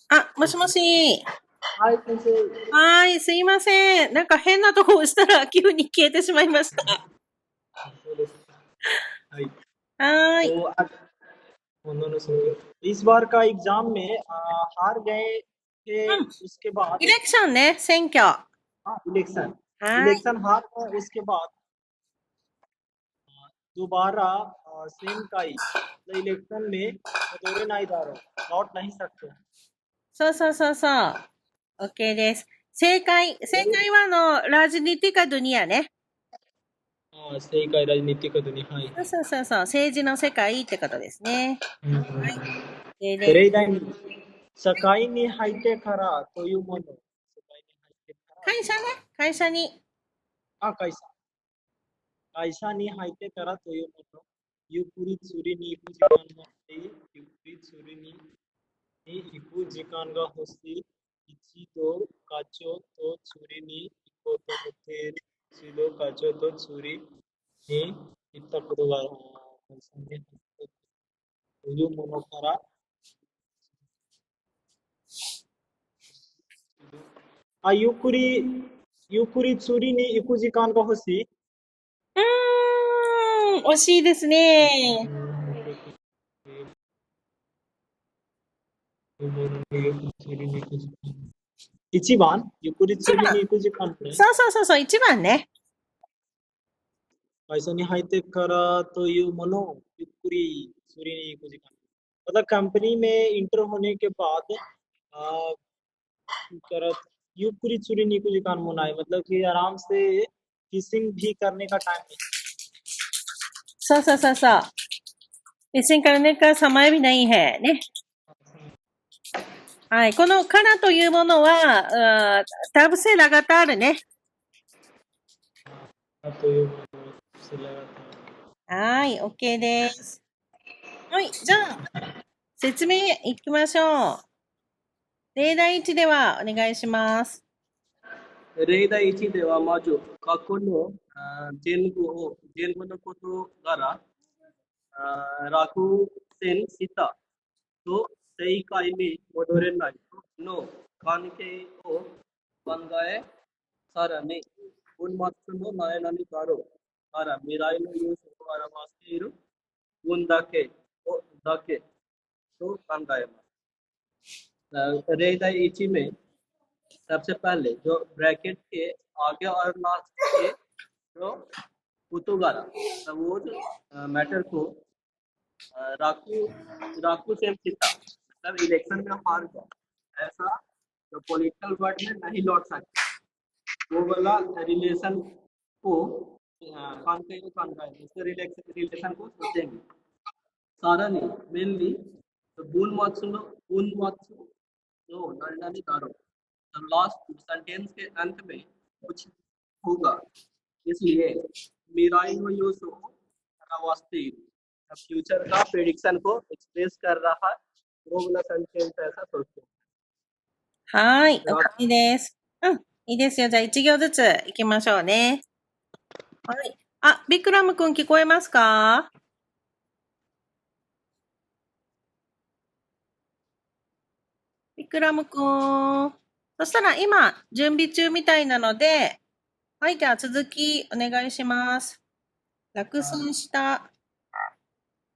あ、もしもし。はい、先生。はい、すいません。なんか変なとこ押したら急に消えてしまいました。そうです。はい。はーい。तो उन्होंने सुनिए इस बार का एग्जाम में हार गए थे। うん。उसके बाद イレクションね、選挙。はइलेक्शन ーい。इलेक्शन हार गए उसके बाद दोबारा सेम का ही इलेक्शन में दोरे नहीं दारो लौट नहीं सकते। そうそうそうそう。OK です。正解はラジニティカドニアね。सही का राजनीति का दुनिया है। そうそうそうそう。政治の世界ってことですね。はい。それ以外に社会に入ってからというもの。社会に入ってから会社ね。会社に。会社。会社に入ってからというもの。ゆっくり釣りに行く時間が欲しい。ゆっくり釣りに行く時間が欲しい。一度課長と釣りに行こうと思っている。一度課長と釣りに行ったことがある。会社に入ってというものから、ゆっくり釣りに行く時間が欲しい。惜しいですね。一番ゆっくり一番。釣りに行く時間ね。そうそうそうそう、一番ね。会社に入ってからというものをゆっくり釣りに行く時間。मतलब कंपनी में इंटर होने के बाद कर युक्री चुरी निकू जिकान मुनाई मतलब कि आराम से फिशिंग भी करने का टाइम नहीं। そうそうそうそう。इसी करने का समय भी नहीं हैね。はい。このからというものは、タブセラガタールね。तो ये से लगा था। はい。OK です。はい。じゃあ、説明いきましょう。例題1ではお願いします。रेदा इची देवा माजो काकोनो जेलのことからराकू सेन सीता तो सही काइनी मोडोरे नाई नो कान के ओ बंगाए सारा ने उन मात्सुनो नाय नानी कारो सारा मिराई नो यूस को आरा वास्ते इरु उन दाके ओ दाके तो बंगाए रेदा इची में सबसे पहले जो ब्रैकेट के आगे और लास्ट के जो पुतुगारा वो मैटर को राकू राकू सेम सीता मतलब इलेक्शन में हार गया ऐसा जो पॉलिटिकल वर्ड में नहीं लौट सकते वो वाला रिलेशन को रिलेशन को सोचेंगे सारा ने मेनली बून मात्सुनो नो नरनानी दारो तब लास्ट सेंटेंस के अंत में कुछ होगा इसलिए मिराई नो यूसो वास्ते फ्यूचर का प्रेडिक्शन को एक्सप्रेस कर रहा है वो वाला सेंटेंस ऐसा सोचते हैं। はい。रात OK です。うん。いいですよ。じゃあ1行ずつ行きましょうね。はい。あ、ビクラムくん聞こえますか？ビクラムくん。そしたら今、準備中みたいなので、はい。じゃあ続きお願いします。落選した。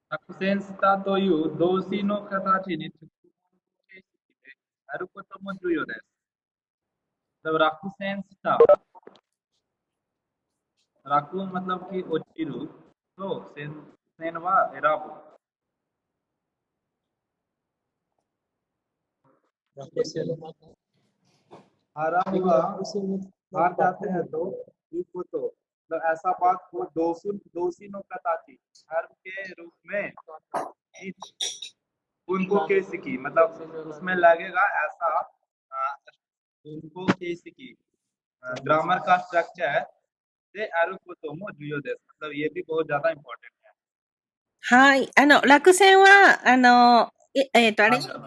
落選したという動詞の形につく形式であることも重要です。落選した。落मतलब कि 落ちると選は選ぶ。हारा हुआ हार जाते हैं तो युको तो मतलब ऐसा बात वो दोषियों का ताकि हर के रूप में उनको केस की मतलब उसमें लगेगा ऐसा उनको केस की ग्रामर का स्ट्रक्चर से आरु को तो मो जुयो देस मतलब ये भी बहुत ज्यादा इम्पोर्टेंट है। はい。落選は、あれ、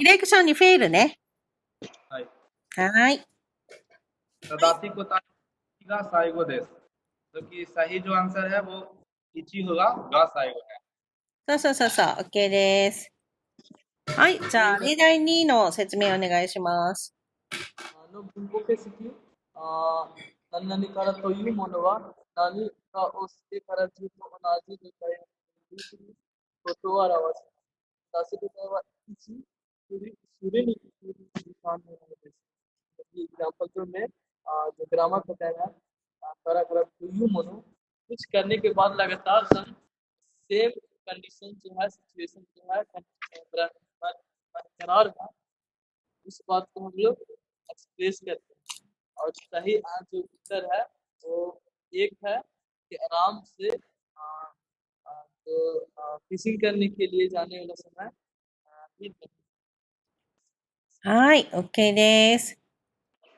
イレクションにフェールね。はい。はい。तदासी को ताकि का साइगो देस तो कि सही जो आंसर है वो इची होगा गा साइगो है। そうそうそうそう。OK です。はい。じゃあ、例題2の説明お願いします。文法形式、何々からというものは何かをしてからずっと同じ理解をすることを表します。出せる場合は1、それに時間のものです。एग्जाम्पल में जो ग्रामर बताया पैराग्राफ तो यू मनो कुछ करने के बाद लगातार सेम कंडीशन जो है सिचुएशन जो है बरकरार है उस बात को हम लोग एक्सप्रेस करते हैं और सही जो उत्तर है वो एक है कि आराम से जो फिशिंग करने के लिए जाने वाला समयはい。OK です。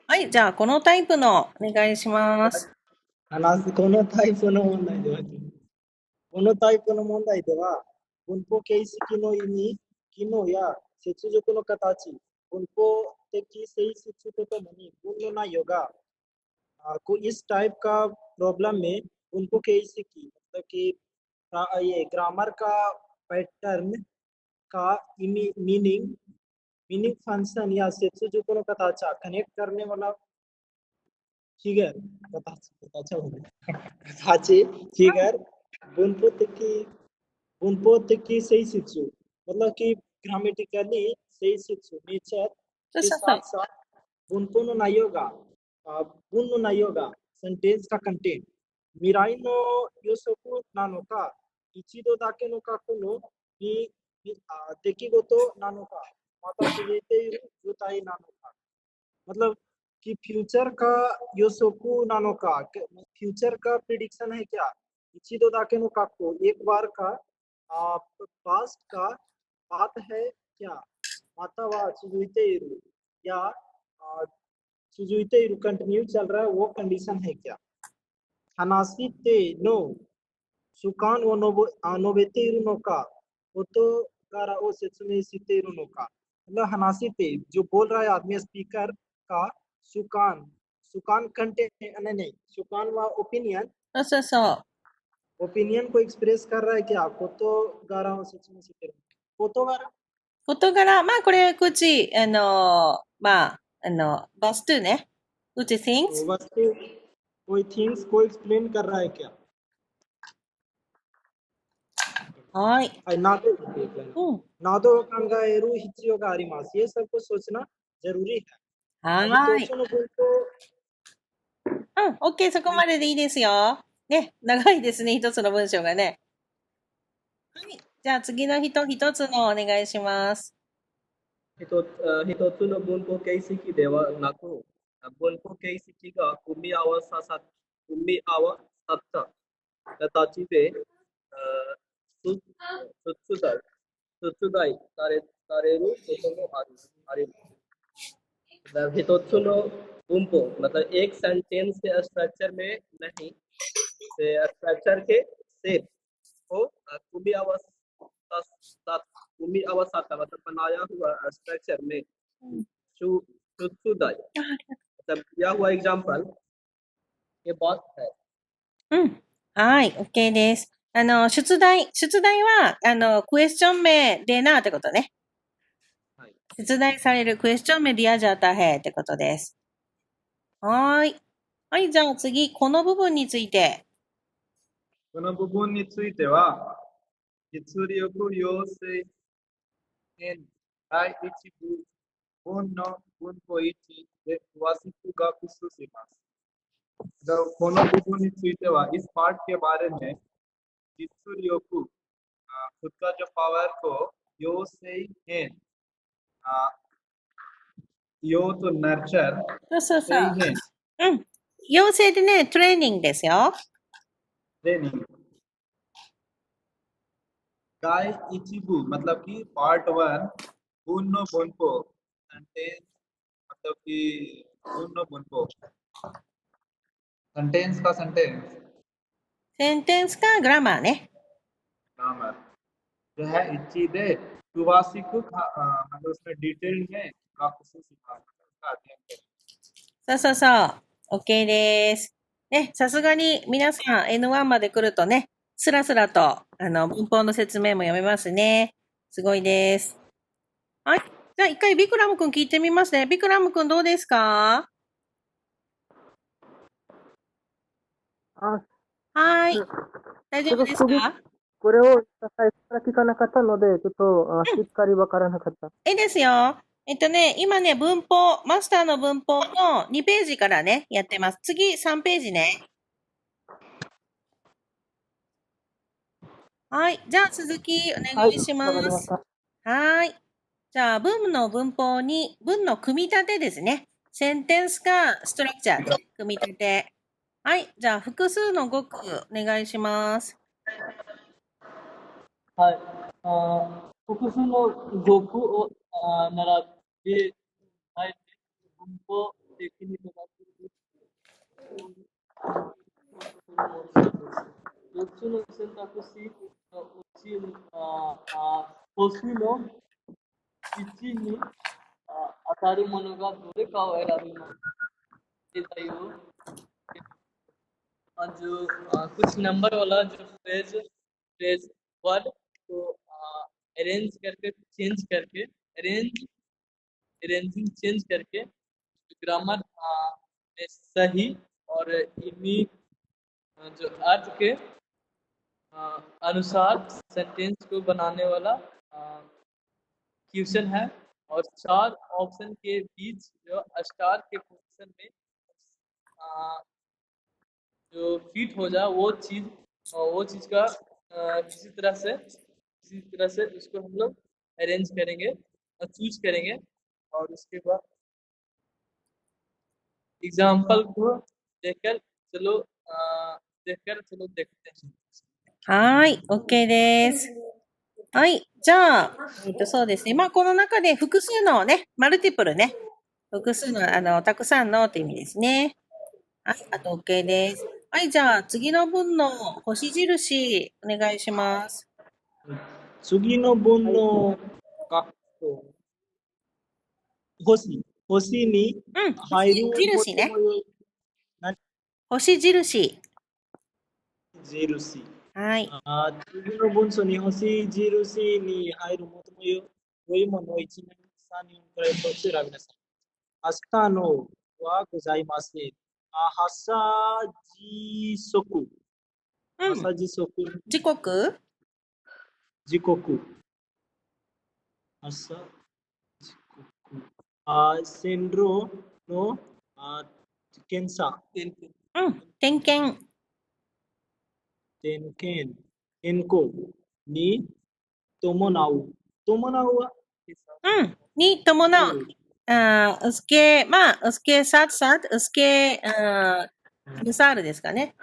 はい。じゃあ、このタイプのお願いします。このタイプの問題では、このタイプの問題では、文法形式の意味、機能や接続の形、文法的性質とともに文の内容がइस टाइप का प्रॉब्लम में उनको कैसे की मतलब कि ये ग्रामर का पैटर्न का मीनिंग फंक्शन या सेत्सुजुको नो कताचा कनेक्ट करने वाला फिगर कताचा कताचे फिगर बुनपो तकी सही शिक्षु मतलब कि ग्रामेटिकली सही शिक्षु नेचर के साथ साथ बुनपो नो नायोगा बुन नो नायोगा सेंटेंस का कंटेंट मिराई नो योसोकु नानो का इचिदो दाके नो काको नो नि देकिगोतो नानो का माता सुजेते जुताई नानो का मतलब कि फ्यूचर का योसोकु नानो का फ्यूचर का प्रिडिक्शन है क्या इचिदो दाके नो काको एक बार का पास्ट का बात है क्या माता वा सुजुइते या सुजुइते कंटिन्यू चल रहा है वो कंडीशन है क्या हनासिते नो सुकान वो नोबेते नो का वो तो गारा ओ सेत्सुमे सिते नो का मतलब हनासिते जो बोल रहा है आदमी स्पीकर का सुकान कंटेंट नहीं सुकान वा ओपिनियन そうそうそう。ओपिनियन को एक्सप्रेस कर रहा है क्या कोतो गारा ओ सेत्सुमे सिते कोतो गारा 事柄、まあ、これ、口、まあ、バストゥね。口 things? वस्तु कोई थिंग्स को एक्सप्लेन कर रहा है क्या はい。はい、など、などを考える必要があります。ये सब को सोचना जरूरी है。はい。一つの文法OK、そこまででいいですよ。ね、長いですね、一つの文章がね。はい。じゃあ次の人、一つのお願いします。一つの文法形式ではなく、文法形式が組み合わさった形で出題されることもあります。मतलब一つの文法मतलब एक सेंटेंस के स्ट्रक्चर में नहीं स्ट्रक्चर के सेट को कुमी अवस्था मतलब बनाया हुआ स्ट्रक्चर में सुधाई मतलब दिया हुआ एग्जांपल ये बात है うん。はい、OK です。出題は、クエスチョン名でなってことね。はい。出題されるクエスチョン名でやじゃたへってことです。はい。はい、じゃあ次、この部分について。この部分については、実力要請編第一部分の文法1で詳しく学習します。この部分については、इस पार्ट के बारे में जित्सुर्यो को खुद का जो पावर को यो से है यो तो नर्चर そうそうそ से う。 है うん。養成でね、トレーニングですよ。 ट्रेनिंग गाय इचिबु मतलब कि पार्ट 1 बुन्नो बुनपो सेंटेंस मतलब कि बुन्नो बुनपो सेंटेंस का सेंटेंस センテンスかグラマーね。 ग्रामर जो है इच्छी दे सुवासी को मतलब उसमें डिटेल में काफी सिखा उसका अध्ययन करें そうそうそう。OK です。ね、さすがに皆さん N1 まで来るとね、スラスラと、文法の説明も読めますね。すごいです。はい。じゃあ一回ビクラム君聞いてみますね。ビクラム君どうですか？あ、はい。うん大丈夫ですか？これを最初から聞かなかったので、ちょっとしっかりわからなかった。いいですよ。今ね、文法、マスターの文法の2ページからね、やってます。次3ページね。はい。じゃあ続きお願いしまわかりましす。た。はい。じゃあ文の文法に、文の組み立てですね。センテンスかストラクチャー、組み立て。はい。じゃあ複数の語句お願いします。はい。複数の語句を並べ、あえて文法的にとなっている。4つの選択肢のうち、星の1に当たるものがどれかを選びます。देता ही हो जो कुछ नंबर वाला जो फ्रेज वर्ड को अरेंज करके चेंज करके अरेंजिंग चेंज करके ग्रामर में सही और इन्हीं जो अर्थ के अनुसार सेंटेंस को बनाने वाला क्वेश्चन है और 4 ऑप्शन के बीच जो स्टार के पोजीशन में जो फिट हो जाए वो चीज का किसी तरह से उसको हम लोग अरेंज करेंगे और चूज करेंगे और उसके बाद एग्जाम्पल को देखकर चलो देखते हैं। はい。OK です。はい。じゃあ、そうですね。まあ、この中で複数のね、マルティプルね。複数の、たくさんのって意味ですね。はい。あと OK です。はい。じゃあ、次の文の星印、お願いします。次の文の格好。星にうん。入る星印ね。何星印。印。はい。次の文章に星印に入るもともよ良いものを1年3人くらいと調べなさい。明日のはございません。朝時速。うん。朝時速。時刻時刻。朝時刻。線路の検査。うん。点検。点検。変更に伴う。伴うはうん。に伴う。उसके、まあ、उसके साथ साथ、उसके、अनुसारですかね。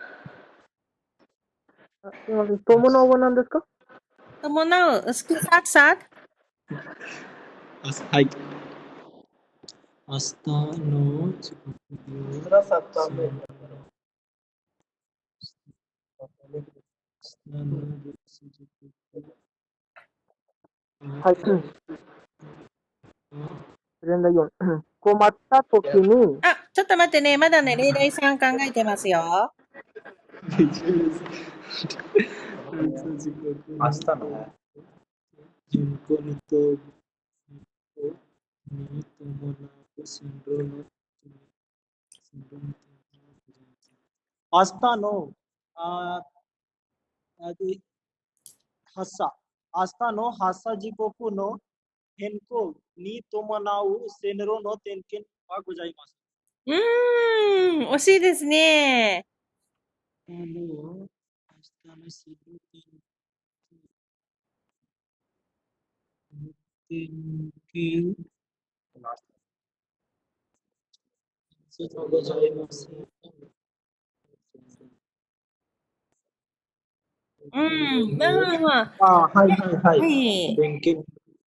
すみません。伴うは何ですか？伴う、उसके साथ साथ。はい。明日の時刻はい。連題4。困った時に、あ、ちょっと待ってね。まだね、例題3考えてますよ。明日の順行にとに伴う線路の明日の発射明日の発射時刻の変更に伴う線路の点検はございます。惜しいですね。明日の線路点検はございます。まあ、はいはいはい。はい点検。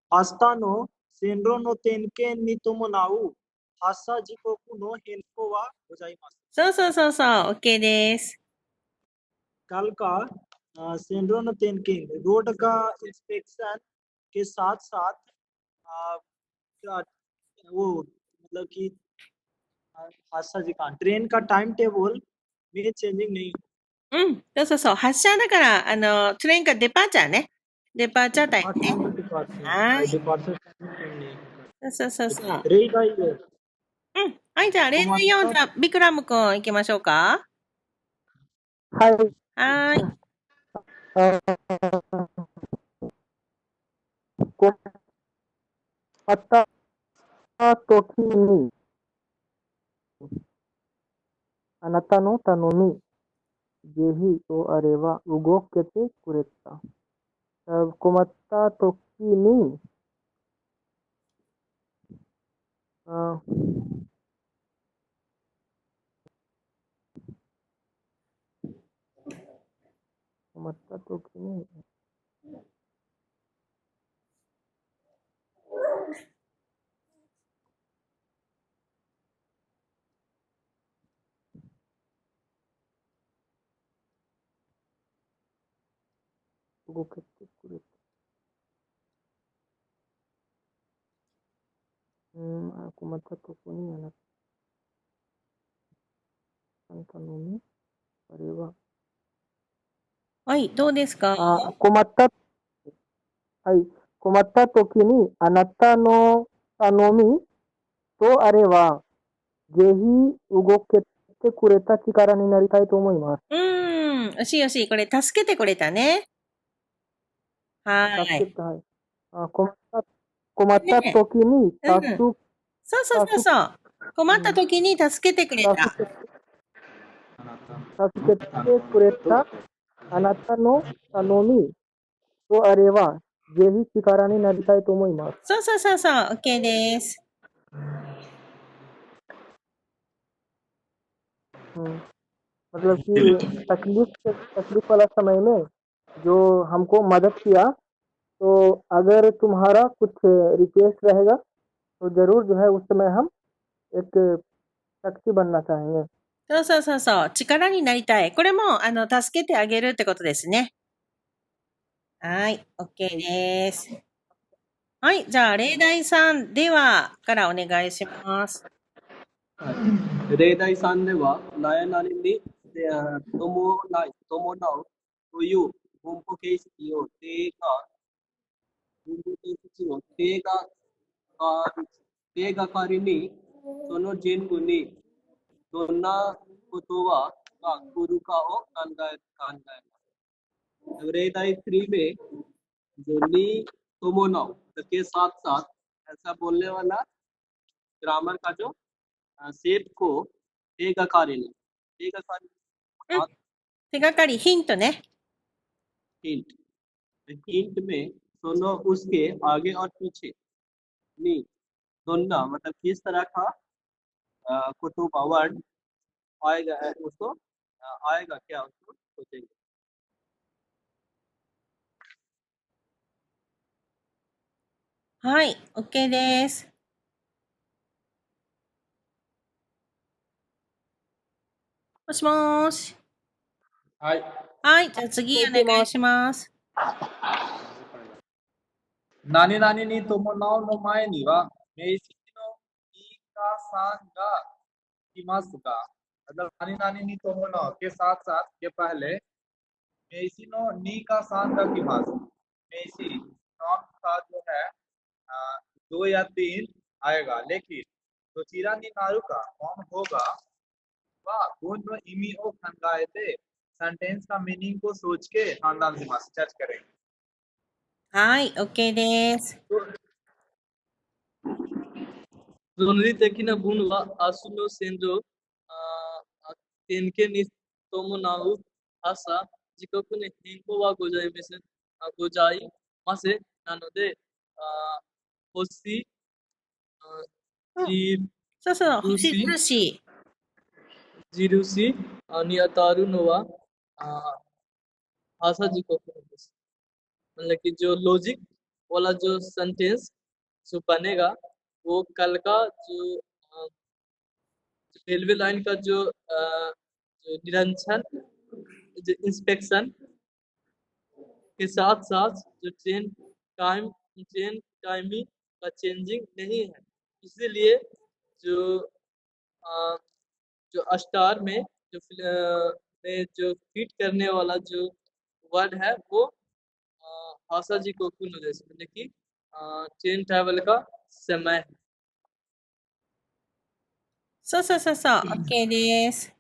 明日の線路の点検に伴う発射時刻の変更はございます。そうそうそうそう、OK です。कल का सेंड्रो तेनकिंग रोड का इंस्पेक्शन के साथ साथ वो मतलब कि हादसा जी का ट्रेन का टाइम टेबल में चेंजिंग नहीं हो そうそうそう。発車だから、トレインかデパーチャーね。デパーチャータイムね。はい ID パーセントそうそうそうそう。例題をうん。はい、じゃあ、例題4、じゃあ、ビクラムくん行きましょうか。はい。はーい。あ困った時に、あなたの頼み、ぜひとあれば動けてくれた。困った時に、あ困った時に、動けてくれた。困った時に、あなたの頼み、あれは、はい、どうですか？困った、はい。困った時に、あなたの頼みとあれは、ぜひ動けてくれた力になりたいと思います。惜しい惜しい。これ、助けてくれたね。はーい。助けたい。困ったね時にそうそうそうそう。困った時に助けてくれた。助けてくれたあなたの頼みとあれば、ぜひ力になりたいと思います。そうそうそうそう。OK です。मतलब कि तकलीफ वाला समय में जो हमको मदद किया, तो अगर तुम्हारा कुछ रिक्वेस्ट रहेगा तो जरूर जो है उस समय हम एक शक्ति बनना चाहेंगे. そうそうそうそう。力になりたい。これも、助けてあげるってことですね。はい。OK です。はい。じゃあ、例題3ではからお願いします。例題3では、何々に伴うという文法形式を手がかりに、その前後にどんなことが来るかを考えます。例題3में जो नी तोमोनाउ के साथ साथ ऐसा बोलने वाला ग्रामर का जो सेप को तेगाकारी手がかり、ヒントね。हिंट हिंट में दोनों उसके आगे और पीछे नी दोनों मतलब किस तरह का कुतुब वर्ड आएगा उसको आएगा क्या उसको सोचेंगे. はい。OK です。もしもーし。はい。はい。じゃあ次お願いします。何々に伴うの前には、名詞のいかさんが来ますが、मतलब नानी नानी नी तोमोनो के साथ साथ के पहले मेसी नो नी का सान का किमास मेसी नॉन का जो है 2 या 3 आएगा, लेकिन तो चिरा नी नारू का कौन होगा वह कौन नो इमी ओ खंगाए थे सेंटेंस का मीनिंग को सोच के खानदान से मास चर्च करेंगे. はい。OK です。 Zonri tekina bunwa asuno sendo tenke ni tomo nau asa jikoku ne henko wa gozai mase nanode hoshi そうそう。星印。印に当たるのはभाषा jikokuです. मतलब कि जो लॉजिक वाला जो सेंटेंस जो बनेगा वो कल का जो रेलवे लाइन का जो निरंतर जो इंस्पेक्शन के साथ साथ जो ट्रेन टाइमिंग का चेंजिंग नहीं है, इसीलिए जो जो स्टार में जो फिट करने वाला जो वर्ड है वो भाषा जी को कुन देश मतलब कि ट्रेन ट्रैवल का समय है। そうそうそうそう。OK です。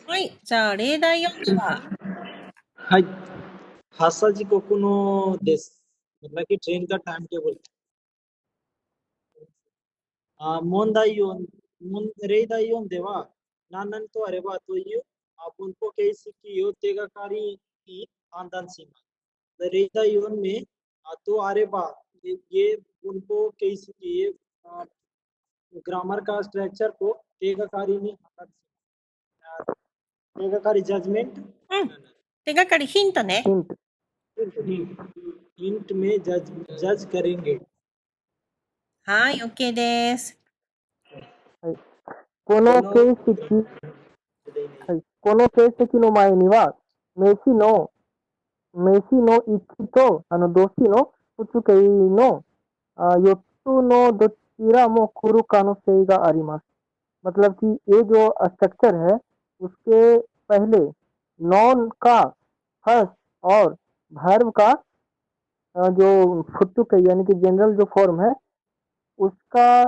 はい。じゃあ、例題4では、はい。भाषा जी को कुनो देश मतलब कि ट्रेन का टाइम टेबल 問題4、例題4では、何々とあればという文法形式を手がかりに判断します。例題4में तो अरे बा ये उनको कैसे ग्रामर का स्ट्रक्चर को टेगाकारी में टेगाकारी जजमेंट うん。手がかりヒントね。 हिंट हिंट में जज करेंगे はい、OK です。はい。この形式、はい。この形式の前には、飯の1と、動詞の2形の4つのどちらも来る可能性があります。मतलब कि ये जो स्ट्रक्चर है, उसके पहले नॉन का फर्स्ट और वर्ब का जो फुट्टू कही यानी कि जनरल जो फॉर्म है, उसका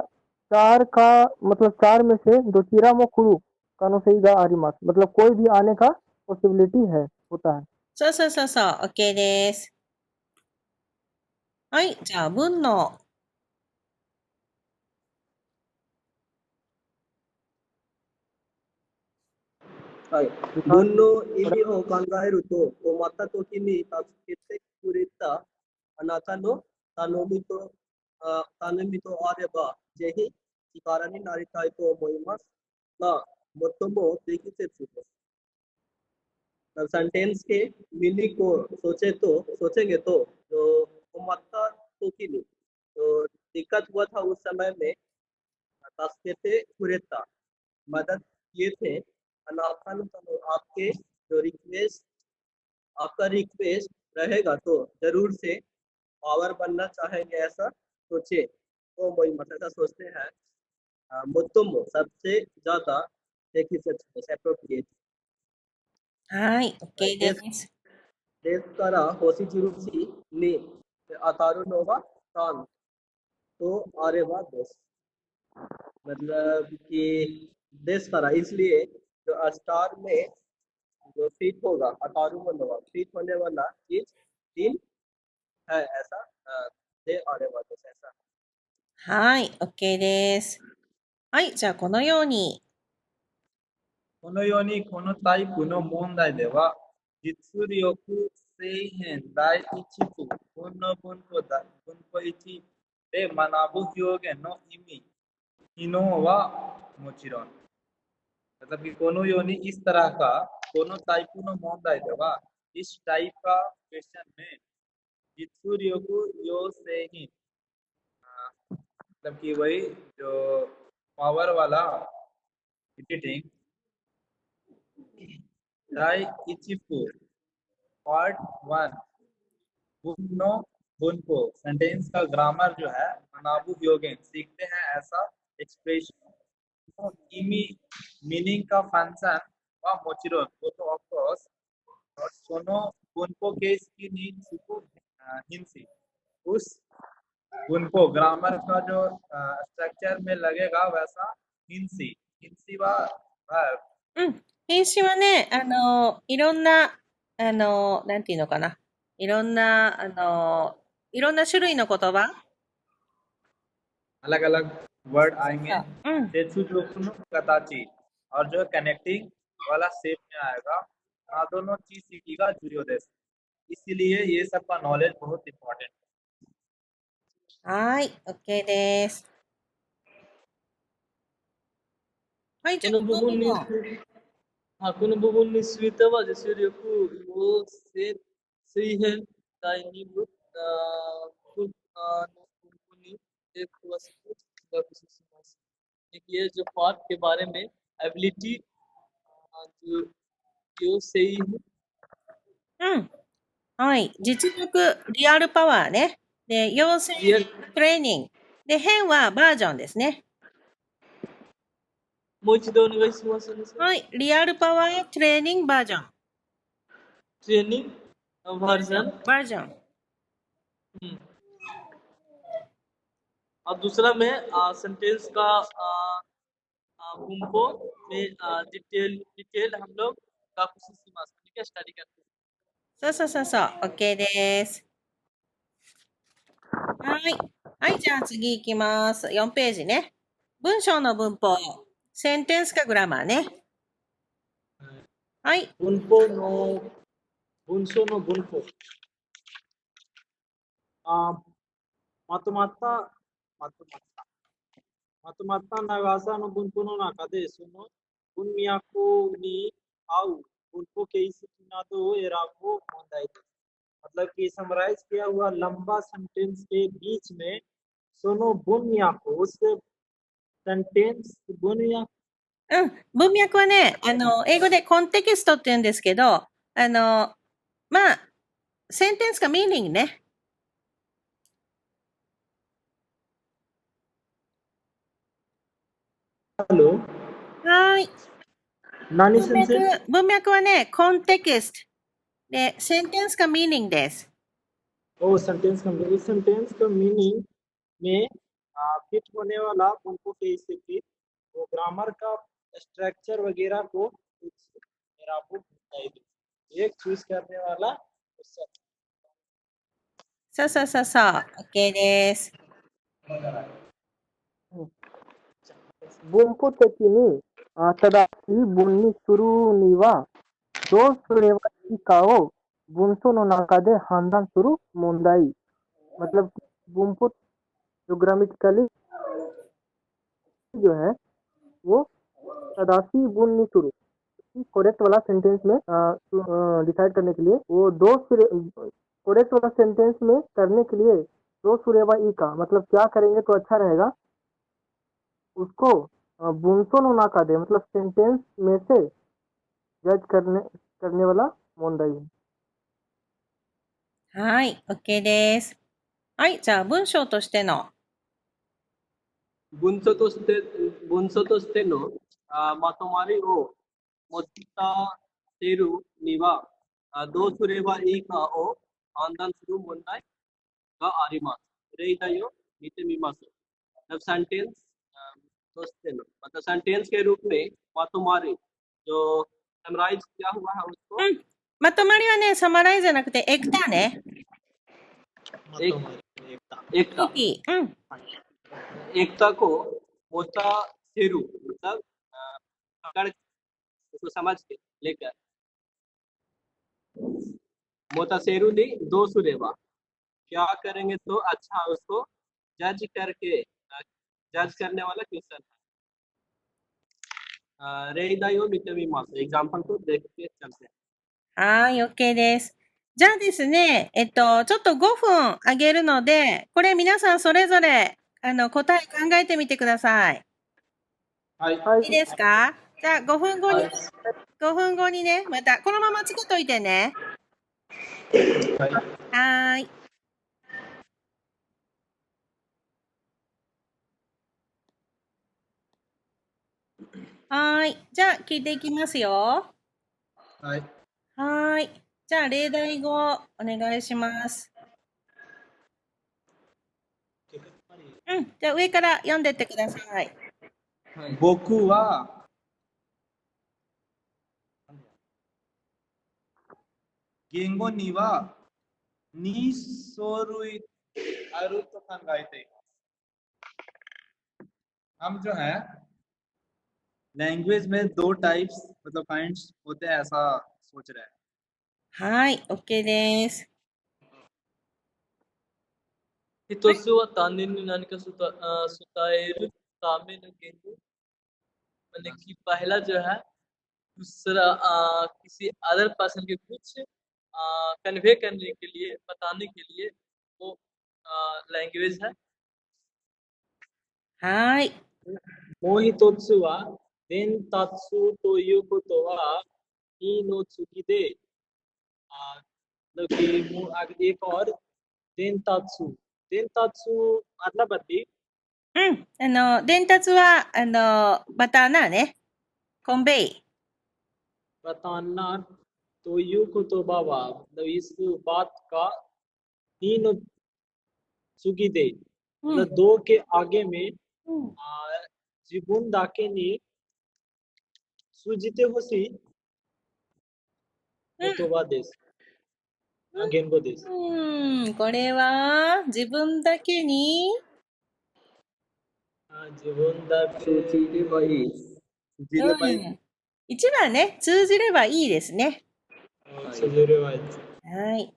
4 का मतलब 4 में से दो चीरा में कुरु कनोसेगा आरिमास मतलब कोई भी आने का पॉसिबिलिटी है होता है そうそうそうそう、OK です。はい、じゃあ、文の、はい。文の意味を考えると、困った時に助けてくれたあなたの頼みとあれば、ぜひ力になりたいと思いますが、最も適切です。सेंटेंस के मीनिंग को सोचेंगे तो जो困った時にतो दिक्कत हुआ था उस समय में तस्केते कुरेता मदद किए थे अनाथन आपके जो रिक्वेस्ट आपका रिक्वेस्ट रहेगा तो जरूर से पावर बनना चाहेंगे ऐसा सोचे तो वही मत ऐसा सोचते हैं मुत्तुम सबसे ज्यादा एप्रोप्रिएट はい、OK で ですす。ですから星印に当たるのは3とあればです。मतलब कि देश करा इसलिए जो स्टार में जो फिट होगा अतारू मनोवा फिट होने वाला चीज 3 है ऐसा दे आने वाले ऐसा はい、OK です。はい、じゃあ、このように、このようにこのタイプの問題では、実力底辺第一部分の文法1で学ぶ表現の意味、機能はもちろん。मतलब कि कोनो योनि इस तरह का कोनो टाइप नो मोंदाई देवा इस टाइप का क्वेश्चन में जित्सुरियो को यो से ही मतलब कि वही जो पावर वाला एडिटिंग दाई इचिफु पार्ट 1 बुनो बुनको सेंटेंस का ग्रामर जो है अनाबु योगेन सीखते हैं ऐसा एक्सप्रेशन इमी मीनिंग का फंक्शन वा मोचिरोन वो तो ऑफ कोर्स और सोनो बुनको केस की नीड सुकु हिंसी उस बुनको ग्रामर का जो स्ट्रक्चर में लगेगा वैसा हिंसी वा verb うん。品詞はね、いろんな、なんていうのかな。いろんな、いろんな種類の言葉 अलग अलग वर्ड आएंगे うん。 तेत्सुजोकुनो कताची और जो कनेक्टिंग वाला शेप में आएगा ना दोनों चीज सीखीगा जुड़ियो देस इसीलिए ये सब का नॉलेज बहुत इंपॉर्टेंट はい、OK です。はい、じゃあ、この部分に、この部分については、実力を水平第二部の部分に詳しく学習します。ये जो पार्ट के बारे में एबिलिटी जो सही है うん。はい。実力、リアルパワーね。で、養成、リアルトレーニング。で、変はバージョンですね。もう一度お願いします。はい。リアルパワートレーニングバージョン。ट्रेनिंग वर्जन। version. और दूसरा में सेंटेंस का बुम्बो में डिटेल हम लोग काफी सीमा ठीक है स्टडी करते हैं। そうそうそうそう。OK です。はい。はい、じゃあ次行きます。4ページね。文章の文法。センテンスかグラマーね。はい。 bunpo no bunso no bunpo. Matumata nagasa no bunpo no naka de sono bunmyaku ni au bunpo keisi kinado erabu mondai desu. मतलब कि समराइज किया हुआ लंबा सेंटेंस के बीच में सोनो बुन्याको उस सेंटेंस बुन्या うん。文脈はね、英語でコンテキストって言うんですけど、まあ、センテンスかミーニングね。हेलो はーい。 नानी सेंसे 文脈はね、コンテキスト。で、センテンスかミーニングです。 ओ सेंटेंस का इस सेंटेंस का मीनिंग में फिट होने वाला उनको कैसे फिट वो ग्रामर का स्ट्रक्चर वगैरह को मेरा आपको बताइए एक चूज करने वाला उससे そうそうそうそう。OK です。文法的に正しい文にするには、どうすればいいかを文章の中で判断する問題。मतलब文法जो ग्रामेटिकली जो है वो तदासी बुन नहीं शुरू करेक्ट वाला सेंटेंस में डिसाइड करने के लिए वो दो करेक्ट वाला सेंटेंस में करने के लिए दो सुरेवा ई का मतलब क्या करेंगे तो अच्छा रहेगा उसको बुनसो नो नाका दे मतलब सेंटेंस में से जज करने वाला मोंडाई है はい。OK です。はい。じゃあ、文章としての。文書としてのまとまりを持たせるにはどうすればいいかを判断する問題があります。例題を見てみます。अब सेंटेंस तो मतलब सेंटेंस के रूप में मातुमारी जो समराइज किया हुआ है उसको うん。まとまりはね、サマライズじゃなくて、エクターね。 एकता いい。うん。 एकता को मोटा सेरू मतलब पकड़ उसको समझ के लेकर मोटा सेरू ने दो सुरेवा क्या करेंगे तो अच्छा उसको जज करके जज करने वाला क्वेश्चन है रेइदायो मितेमिमास एग्जांपल को देख के चलते हैं はい。OK です。じゃあですね、ちょっと5分あげるので、これ皆さんそれぞれ、答え考えてみてください。いいですか？じゃあ5分後に、5分後にね、また、このままつけといてね。はーい。はーい。じゃあ、聞いていきますよ。はい。はーい。じゃあ、例題語、お願いします。うん。じゃあ、上から読んでってください。僕は言語には2種類あると考えています。हम जो है लैंग्वेज में दो टाइप्स मतलब काइंड्स होते हैं ऐसा सोच रहे हैं। はい。OK です。一つは単に何か伝えるための言語मैंने कि पहला जो है दूसरा किसी अदर पर्सन के कुछ कन्वे करने के लिए बताने के लिए वो लैंग्वेज है はーい。もう一つは伝達ということはいの次でएक और देनतात्सु मतलब बदली うん。伝達は、バターナーね。コンベイ。 बताना तो यू को तो बाबा मतलब इस बात का तीन सुगी दे मतलब दो के आगे में जिबुन दाकेに सूजिते होशी कोतोबा देश गेंगो देश これは自分だけに जिबुन दाके सूची भाई सूची भाई 一番ね、通じればいいですね。 सुजुरे वाइज はい。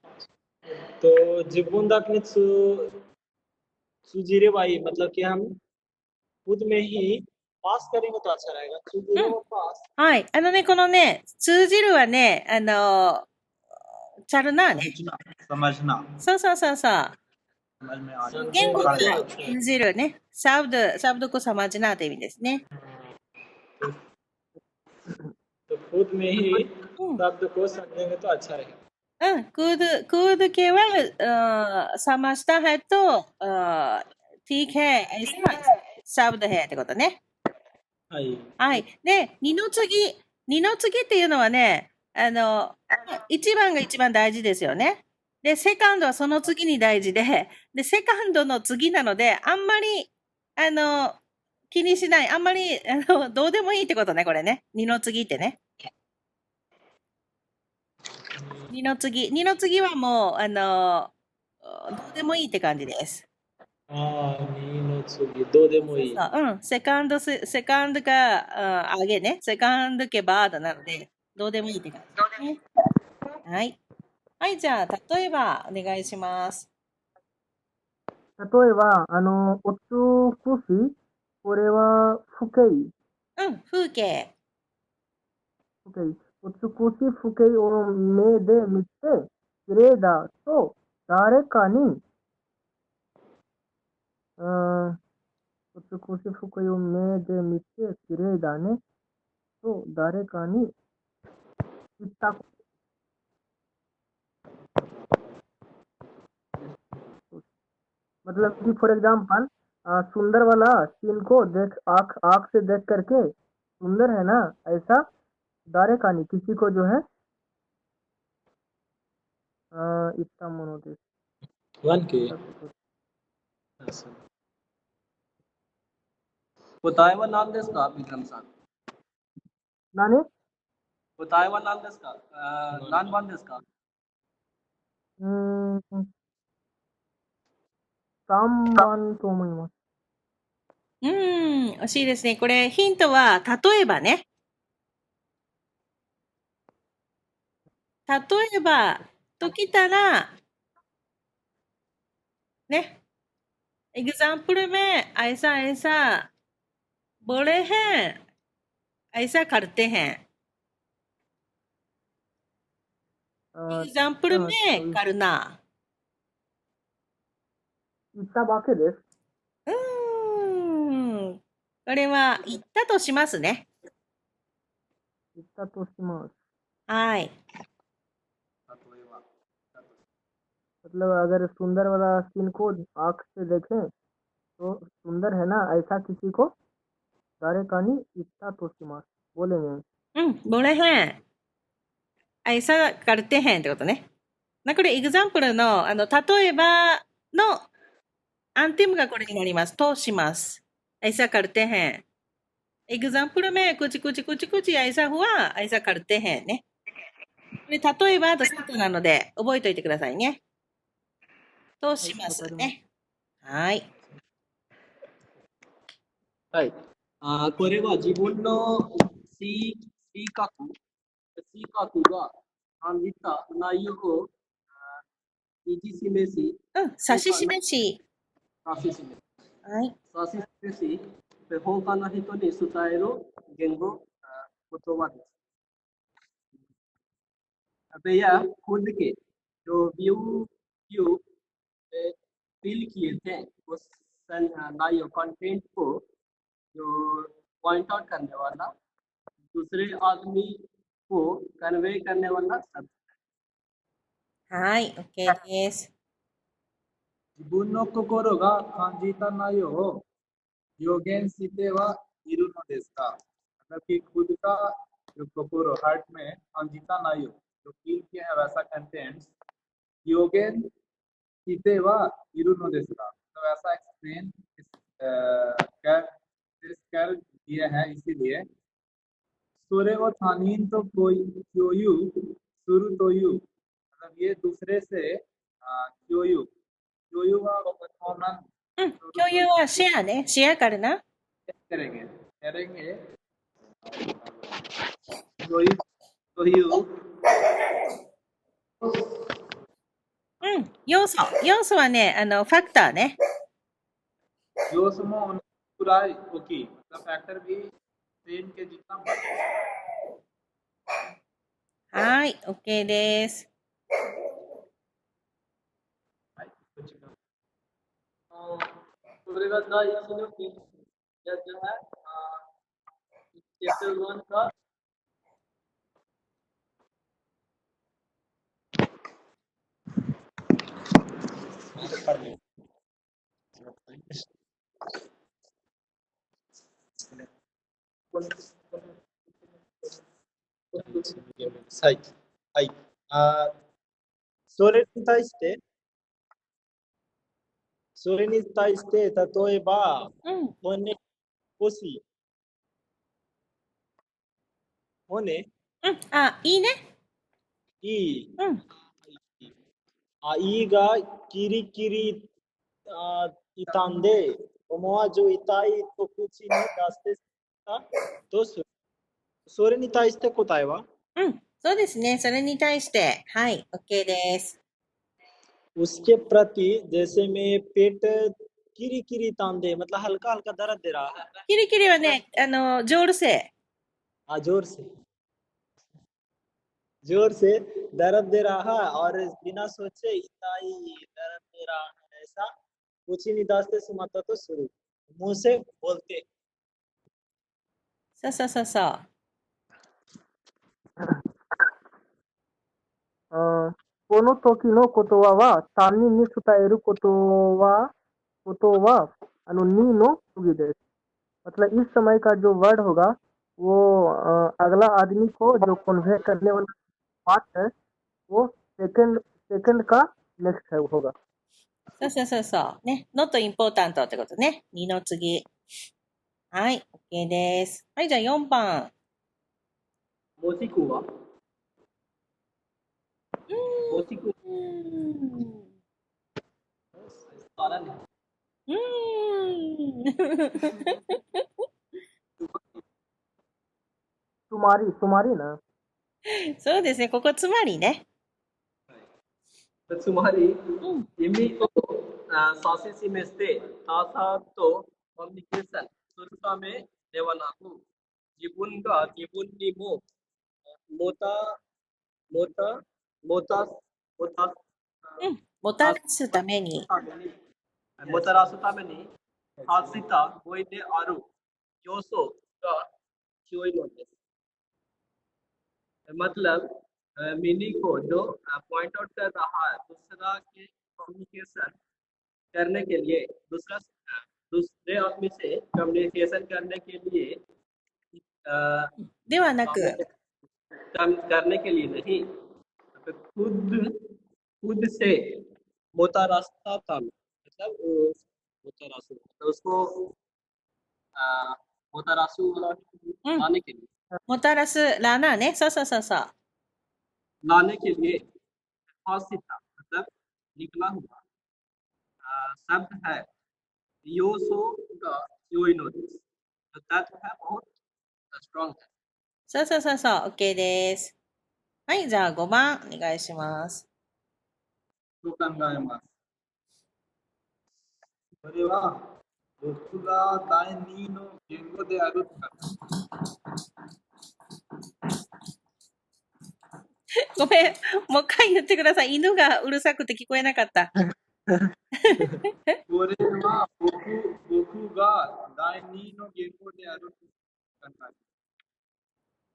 तो जिबुन दाके सुजिरे भाई मतलब कि हम खुद में ही पास करेंगे तो अच्छा रहेगा सुजुरे पास はい。このね、通じるはね、チャルナーね。 समझना そうそうそうそう。 समझ में आ जाए 言語が通じるね。サブドको समझनाという意味ですね。 तो खुद में ही शब्द को समझेंगे तो अच्छा रहेगा うん。कूद केはसमझता है तो ठीक है ऐसा शब्द हैってことね。 はいはい。で、二の次っていうのはね、一番が一番大事ですよね。で、セカンドはその次に大事で、で、セカンドの次なので、あんまり、気にしない。あんまり、どうでもいいってことね、これね。二の次ってね。二の次はもう、どうでもいいって感じです。 2の次どうでもいいセカンドが上げね。セカンドけバードなので、どうでもいいって感じですね。はい。はい、じゃあ、例えば、お願いします。例えば、美しい、これは、風景。美しい風景を目で見て、綺麗だと、誰かに、美しい風景を目で見て、綺麗だね、と、誰かに言ったこと。मतलब कि फॉर एग्जाम्पल सुंदर वाला सीन को देख आँख से देख करके सुंदर है ना ऐसा दारे कहानी किसी को जो है इतना मोनोदेश 1 के बताए वा नाम देश का विक्रम सा नाने बताए वा नाम देश का नान वन देश का सामवान तो思います。惜しいですね。これ、ヒントは、例えばね。例えば、ときたら、ね。एग्जाम्पल में ऐसा बोले हैं, ऐसा करते हैं. एग्जाम्पल में करना. 言ったわけです。これは言ったとしますね。言ったとします。はい。 मतलब अगर सुंदर वाला सीन को आँख से देखें तो सुंदर है ना ऐसा किसी को दारे कहानी इतना तो सीमा बोलेंगे बोले हैं ऐसा करते हैंってことね。これエグザンプルの例えばのアンティムがこれになります。とします。ऐसा करते हैं。एग्जाम्पल में कुछ ऐसा हुआ ऐसा करते हैंね。これ例えばとセットなので覚えておいてくださいね。としますね。はい。はい。これは自分の性格が感じた内容を指し示し、指し示し。はい。指し示し、他の人に伝える言語、言葉です。भैया खुद के जो व्यू फिल किए थे उस नाइयो कंटेंट को जो पॉइंट आउट करने वाला दूसरे आदमी को कन्वे करने वाला शब्दはい、OK です。自分の心が感じた内容を表現してはいるのですかमतलब कि खुद का जो कोकोरो हार्ट में अंजिता नायो जो फील किया है वैसा कंटेंट्स योगेन सीते व इरुनो देसका, तो ऐसा एक्सप्लेन कर दिया है, इसीलिए सूर्य व थानीन तो कोई क्योयु शुरू तो यू, मतलब ये दूसरे से क्योयु क्योयु व कॉमन 共有はシェアね。シェアからな。 करेंगे करेंगे क्योयु तो यू 要素。要素はね、ファクターね。 जो समूह पूरा ओके, मतलब फैक्टर भी ट्रेन के जितना बड़ा はい、OK です。 है। कुछ सूर्य का या जो है चैप्टर 1 काそれに対して例えば、骨、腰、骨、あ、いいね。いい、いがキリキリ傷んで、思わず痛いと口に出してたとする。それに対して答えはそうですね。それに対して、はい、OK です。 उसके प्रति जैसे में पेट किरी किरी तांदे मतलब हल्का हल्का दर्द दे रहा है キリキリはね、ジョール性。 जोर से दर्द दे रहा है और बिना सोचे इताई दर्द दे रहा है ऐसा कुछ ही नहीं दास्ते सुमाता तो शुरू मुंह से बोलते そうそうそうそう。この時の言葉は3人に伝えることは2の次です。मतलब इस समय का जो वर्ड होगा वो अगला आदमी को जो कन्वे करने वाला बात है वो सेकंड का नेक्स्ट है होगा। そうそうそうそう。ね。not important ってことね。2の次。はい、OK です。はい、じゃあ4番。 मोसिकु वा मोसिकु कारण है तुम्हारी ना そうですね。ここつまりね。 तुम्हारी इमी को सासिसी में से तासा तो कम्युनिकेशन सुरक्षा में देवनाकु जीवन का जीवन की मोता मोता मोता मोता もたらすために。 मोता रास्ता में नहीं हासिता कोई ने आरु योसो का कोई नोटिस मतलब मीनिंग को जो पॉइंट आउट कर रहा है दूसरा के कम्युनिकेशन करने के लिए दूसरे आदमी से कम्युनिकेशन करने के लिए ではなく、 करने के लिए नहीं खुद से मोता रास्ता था मतलब मोता रासू मतलब उसको मोता रासू लाने के लिए もたらすラナーね。そうそうそうそう。 लाने के लिए हासिता मतलब निकला हुआ शब्द है योसो का योइनोदिस तो तत्व है बहुत स्ट्रॉन्ग है そうそうそうそう。OK です。はい、じゃあ5番お願いします。 と考えます。それは僕が第二の言語であるから。ごめん。もう一回言ってください。犬がうるさくて聞こえなかった。これは僕が第二の言語であるから。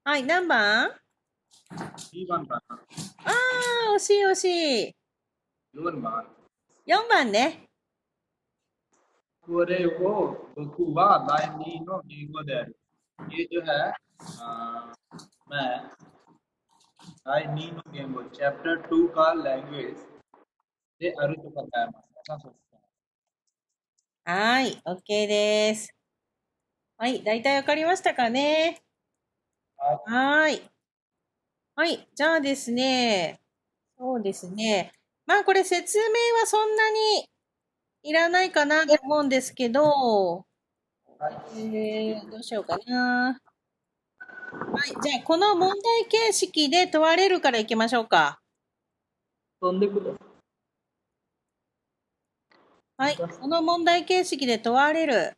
はい、何番？ 2番かな。あー、惜しい惜しい。 4番。 4番ね。 これを僕は第二の言語である。ये जो है मैं はい、2の言語、チャプター2か language であると考えます。ऐसा सोचते हैं। はい、OK です。はい、大体わかりましたかね。はい。はい、じゃあですね、そうですね。まあこれ説明はそんなにいらないかなと思うんですけど、どうしようかな。はい、じゃあこの問題形式で問われるからいきましょうか。飛んでくださはい、この問題形式で問われる。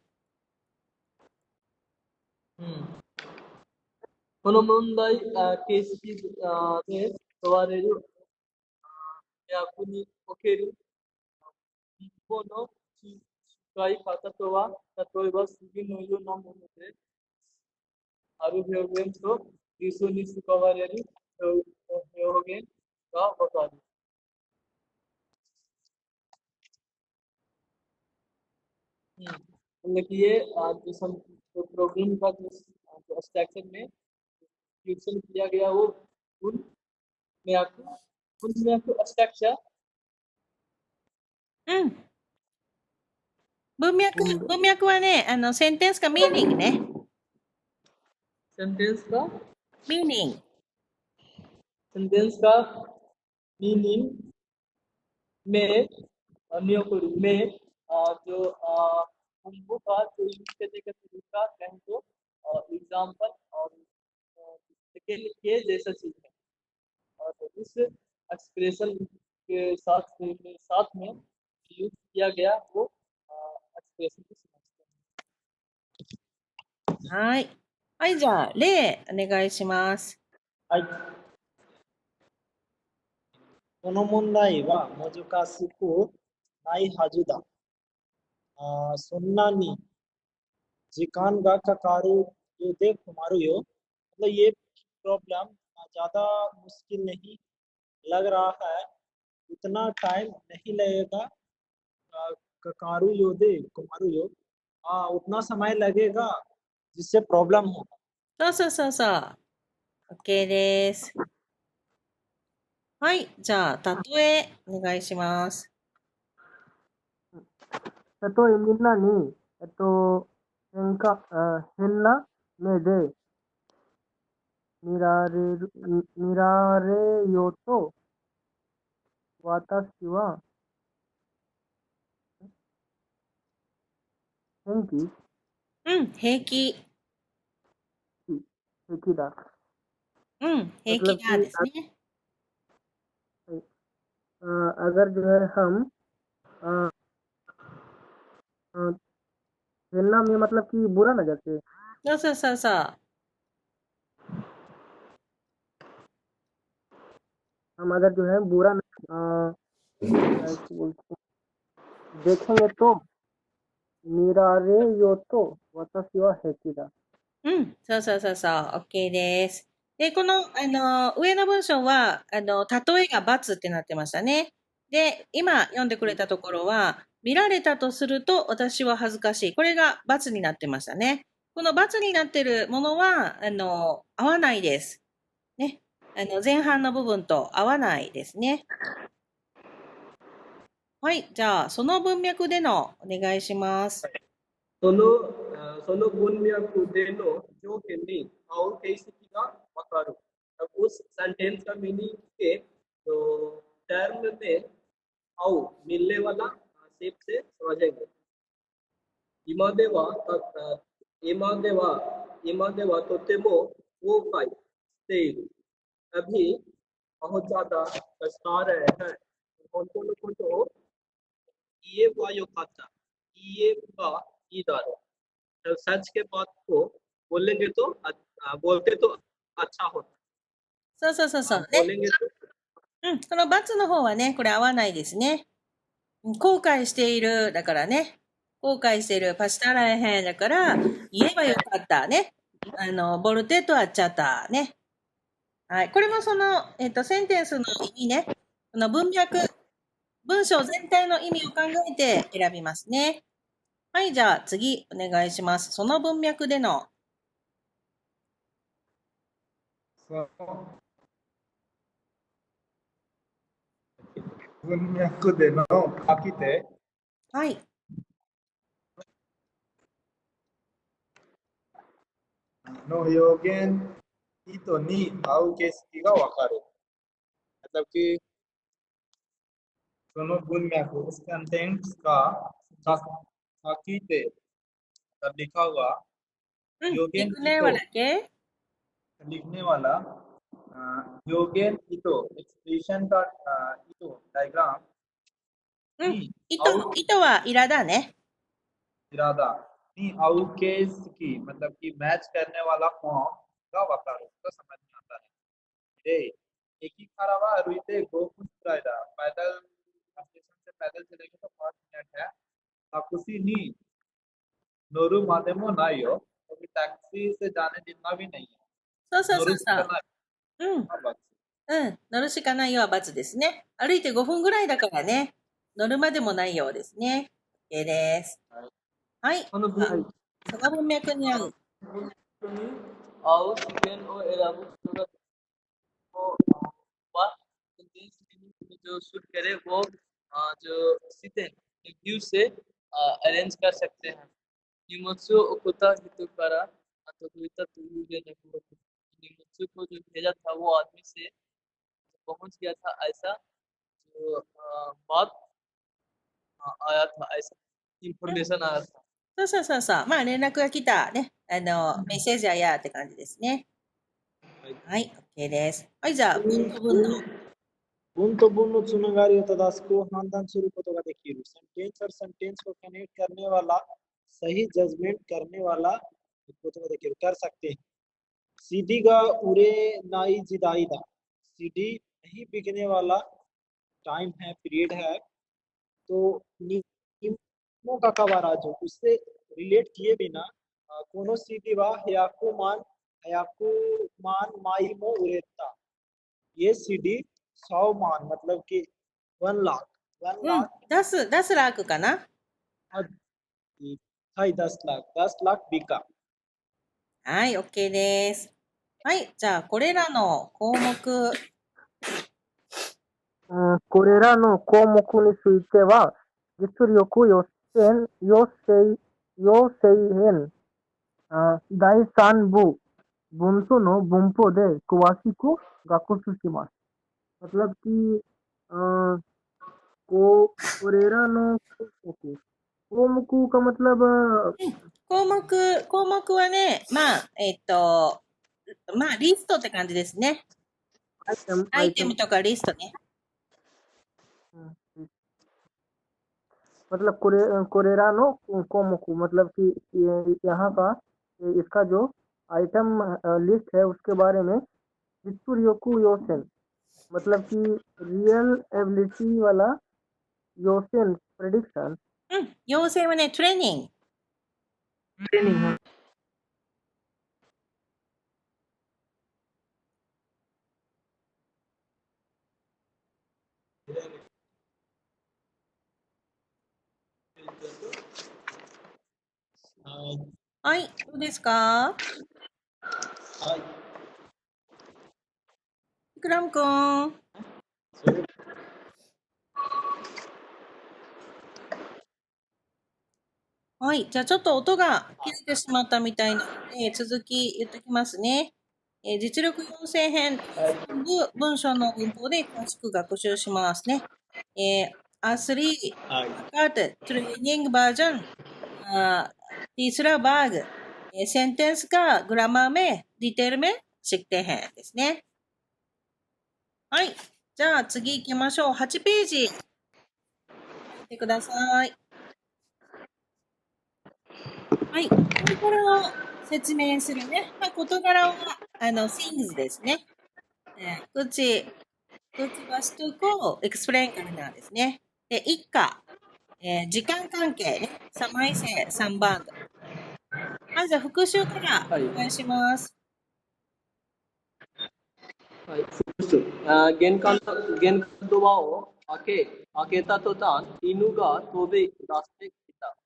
い。この問題形式で問われる訳における日本の使い方とは、例えば次のようなもので、ある表現と一緒に使われる表現がわかる。मतलब कि ये जिस हम प्रोग्राम का जो स्ट्रक्चर में यूज किया गया वो उन में आपको स्ट्रक्चर うん。文脈はね、センテンスかミーニングね。सेंटेंस का ミーニング。 सेंटेंस का मीनिंग में में जो उनको का जो यूज करने का तरीका कहें तो एग्जाम्पल और के जैसा चीज है और उस एक्सप्रेशन के साथ में यूज किया गया वो एक्सप्रेशन को समझते हैं।はい。はい、じゃあ、例、お願いします。はい。この問題は難しくないはずだ。そんなに時間がかかるようで困るよ。मतलब ये प्रॉब्लम ज़्यादा मुश्किल नहीं लग रहा है, उतना टाइम नहीं लगेगा. ककारू योदे कुमारू यो, उतना समय लगेगा जिससे प्रॉब्लम होगा. そうそうそうそう。OK です。はい。じゃあ、例え、お願いします。例えみんなに、変な目で見られようと、私は、元気うん、平気。平気だ。うん、平気 मतलब だ कि ですね。अगर जो है हम अ, अ, हेलना में मतलब कि बुरा नजर से, そうそうそうそう。हम अगर जो है बुरा ऐसे बोलते हैं, देखेंगे तो मिरारे यो तो वताशी wa heki da. うん、そうそうそうそう。OK です。で、この、上の文章は、例えが×ってなってましたね。で、今読んでくれたところは、見られたとすると私は恥ずかしい。これが×になってましたね。この×になってるものは、合わないです。ね。前半の部分と合わないですね。はい。じゃあ、その文脈でのお願いします。その文脈での条件に合う形式がわかる。अब उस सेंटेंस का मीनिंग के टर्म में आओ मिलने वाला शेप से समझेंगे. 今では今では今ではとても後悔している. अभी बहुत ज्यादा पछता रहे हैं. 本当のことを言えばよかった. 言えばいいだろう. जब सच के बात को बोलेंगे तो बोलते तो अच्छा होता. そうそうそうそう。ね。 बोलेंगे तो うん。この×の方はね、これ合わないですね。後悔している。だからね。後悔している。パスタラエヘンだから、言えばよかったね。ボルテとあっちゃったね。はい。これもその、センテンスの意味ね。この文脈、文章全体の意味を考えて選びますね。はい。じゃあ次、お願いします。その文脈での。その文脈での書き手はい。の表現意図に合う景色がわかる。मतलब कि दोनों文脈 उस कंटेंट्स का書き手 लिखा हुआ うん。表現リクネはだけ लिखने वाला योगेन इतो एक्सप्रेशन का इतो डायग्राम うん。 に糸はイラだね。 इरादा नहीं आउ केस की मतलब कि मैच करने वाला फॉर्म का वकार उसका समझ में आता है रे एक ही खराबा रुइते गोकुल राइडा पैदल स्टेशन से पैदल चलेंगे तो 5 मिनट है ताकुसी नी नोरु मादेमो नाई हो क्योंकि टैक्सी से जाने जितना भी नहीं है そうそうそう नोरु そう。 जितना うん。 हाँ बस うん。乗るしかないよは×ですね。歩いて5分ぐらいだからね。乗るまでもないようですね。OK です。はい。この文その文脈に合う。 आओ चिकन और एराबू सूरत को वह देश में जो शूट करे वो जो सीधे व्यू से अरेंज कर सकते हैं निमत्सु ओकुता हितुकारा अतोकुता तुयुरे नकुवो निमत्सु को जो भेजा था वो आदमी से पहुंच गया था ऐसा जो बात आया था ऐसा इंफॉर्मेशन आया था そうそうそうそう。まあ、連絡が来たね。メッセージはやーって感じですね。はい。OK です。はい、じゃあ、文と文の。文と文のつながりを正しく判断することができる。सेंटेंस और सेंटेंस को कनेक्ट करने वाला सही जजमेंट करने वालाことができるकर सकते हैं सीडी का उरे नाई जिदाईदा सीडी नहीं बिकने वाला टाइम है पीरियड है तो नियमों का कवराज उससे रिलेट किए बिना कोनो सीडी वा हयाकुमान माइमो उरेता ये सीडी 100 मान मतलब कि 1 लाख 1 うん。 लाख 出すラークかな。 はい10 लाख बिका はい、OK です。はい。じゃあ、これらの項目。これらの項目については、実力要編、第3部、文書の文法で詳しく学習します。मतलब किこれらの項目かमतलब 項目はね、まあ、まあ、リストって感じですね。アイテムとかリストね。 मतलब कोरेरा नो कोमोकू मतलब कि यहाँ का इसका जो आइटम लिस्ट है उसके बारे में जित्सुर्योकू योसेन मतलब कि रियल एबिलिटी वाला योसेन प्रेडिक्शन うん。要請はね、トレーニング。 ट्रेनिंग है हाँ, はい。どうですか हाँ, クラムくん。はい。じゃあちょっと音が切れてしまったみたいなので、続き言ってきますね。実力要請編、文章の文法で詳しく学習しますね。asli kat training version तीसरा भाग सेंटेंस का ग्रामर में डिटेल में सीखते हैंですね。はい。じゃあ次行きましょう。8ページ。見てください。はい。事柄を説明するね。まあ、事柄は、things ですね。口はしとこう、explain からなんですね。で、一家、時間関係ね。3枚生、3番。まずは復習からお願いします。はい、玄関ドアを開けた途端、犬が飛び出してきた。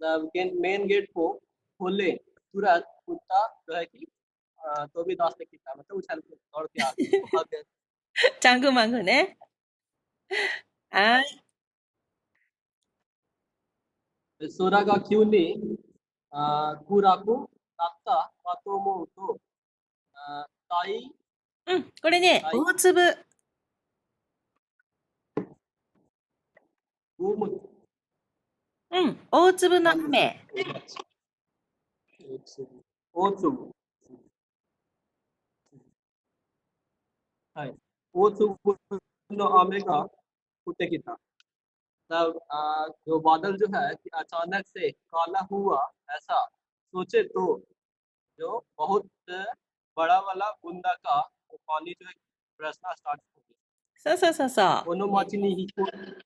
मतलब मेन गेट को खोले तुरंत कुत्ता जो है कि तो भी 出してきた मतलब उछल के दौड़ के आ गया チャングマングね。はい。空が急に暗くなったかと思うと、大うん。これね、大大粒。雨、うん。大粒のなんですか、雨。大粒。はい。大粒の雨が降ってきた。तब जो बादल जो है कि अचानक से काला हुआ, ऐसा सोचे तो जो बहुत बड़ा वाला बूंदा का वो पानी जो है बरसना स्टार्ट हो गया। そうそうそうそう。この町に引っ越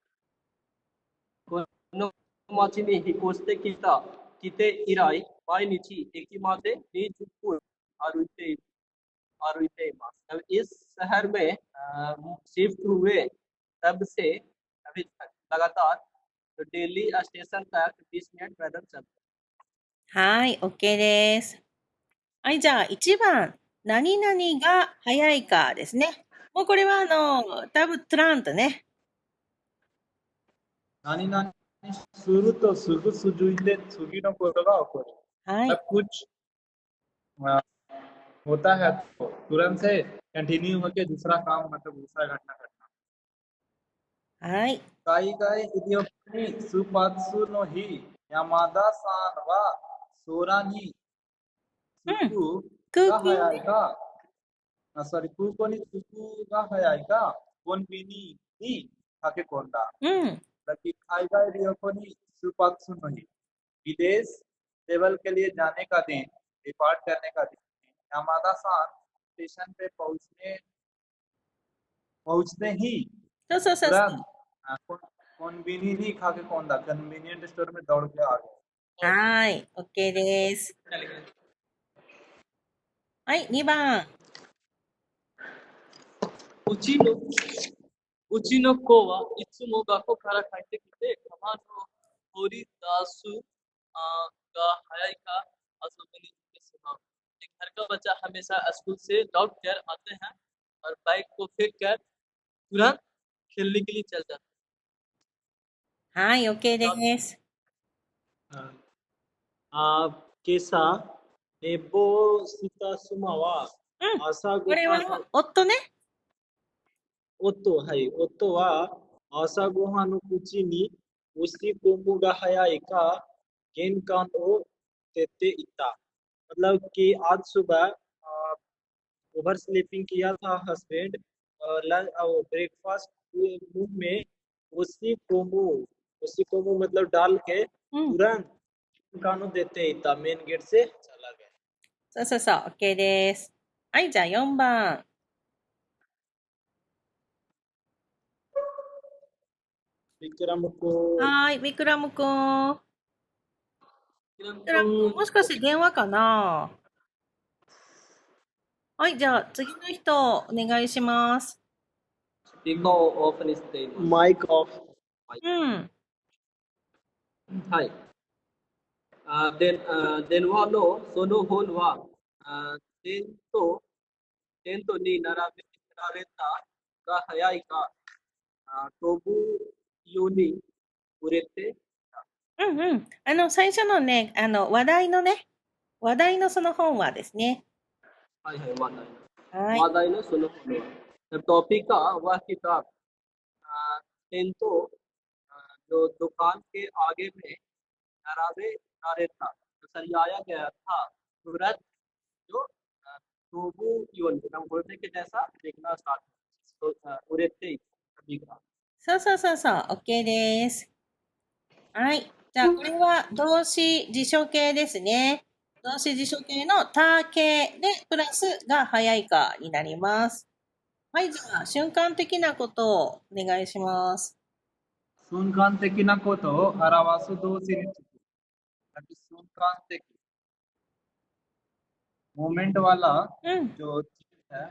この町に引っ越して来て以来、毎日駅まで20分歩いて歩いています。अब इस शहर में शिफ्ट हुए तब से अभी तक लगातार तो दिल्ली स्टेशन तक 20 मिनट पैदल चलते はい。OK です。はい。じゃあ、1番。何々が早いかですね。もうこれは多分トラントね。नानी नानी शुरू तो सुगु सुजुइते सुगी नो कोतो गा ओकोरी はい。 जब कुछ अ, होता है तो तुरंत से कंटिन्यू होके दूसरा काम मतलब दूसरा घटना घटना はい。海外イディオにスーパーツの日山田さんは空に着うん。く空が港ね。早いか、空港に着くが早いか、コンビニに駆け込んだ。うん。जबकि海外旅行にスーパーツの日विदेश लेवल के लिए जाने का दिन डिपार्ट करने का दिन यामादा सान स्टेशन पे पहुंचते ही そうそうそうそ तुरंत う。कन्वीनियंट खा के कौन था कन्वीनियंट स्टोर में दौड़ के आ गए はい。OK です。はい。2番。うちの、うちの子はいつも学校から帰ってきて、川の掘り出すが早いか遊びに行ってしまう。एक घर का बच्चा हमेशा स्कूल से लौट कर आते हैं और बाइक को फेंक कर तुरंत खेलने के लिए चल जाते हैं। はい。OK です。 今朝寝坊した妻はうん。朝ごこれははん、夫ね。はい、夫は朝ごはんの口に押し込むが早いका玄関を出ていたमतलब कि आज सुबह ओवर स्लीपिंग किया था हस्बैंड ब्रेकफास्ट मुंह में उसी को मुंह मतलब डाल के うん。 तुरंत कानू देते ही था मेन गेट से चला गया そうそうそう。OK です。はい。じゃあ4番。 विक्रम को はい。ビクラムくん。ビ फिर クラムくん、もしかして電話かな？はい。じゃあ次の人、お願いします。 स्पीकर ऑफ नहीं स्टे माइक ऑफ うん。はい。電話のその本は、テント、テントに並べられたが早いか、飛ぶように売れて、うんうん。最初のね、話題のその本はですね。はいはい、話題。はい。話題のその本は。टॉपिक का वह किताब टेंटो जो दुकान के आगे में नरावे नारे था तो सरियाया गया था तुरंत जो टोबू योन हम बोलते के जैसा देखना स्टार्ट तो उड़ते ही सभी का そうそうそうそう。OK です。はい。じゃあ、これは動詞辞書形ですね。動詞辞書形の他形で、プラスが早いかになります。はい。じゃあ、瞬間的なことをお願いします。 सुनकान तेकी ना को तो अरावासु दो सीरीज ताकि सुनकान तेकी मोमेंट वाला うん。 जो चीज है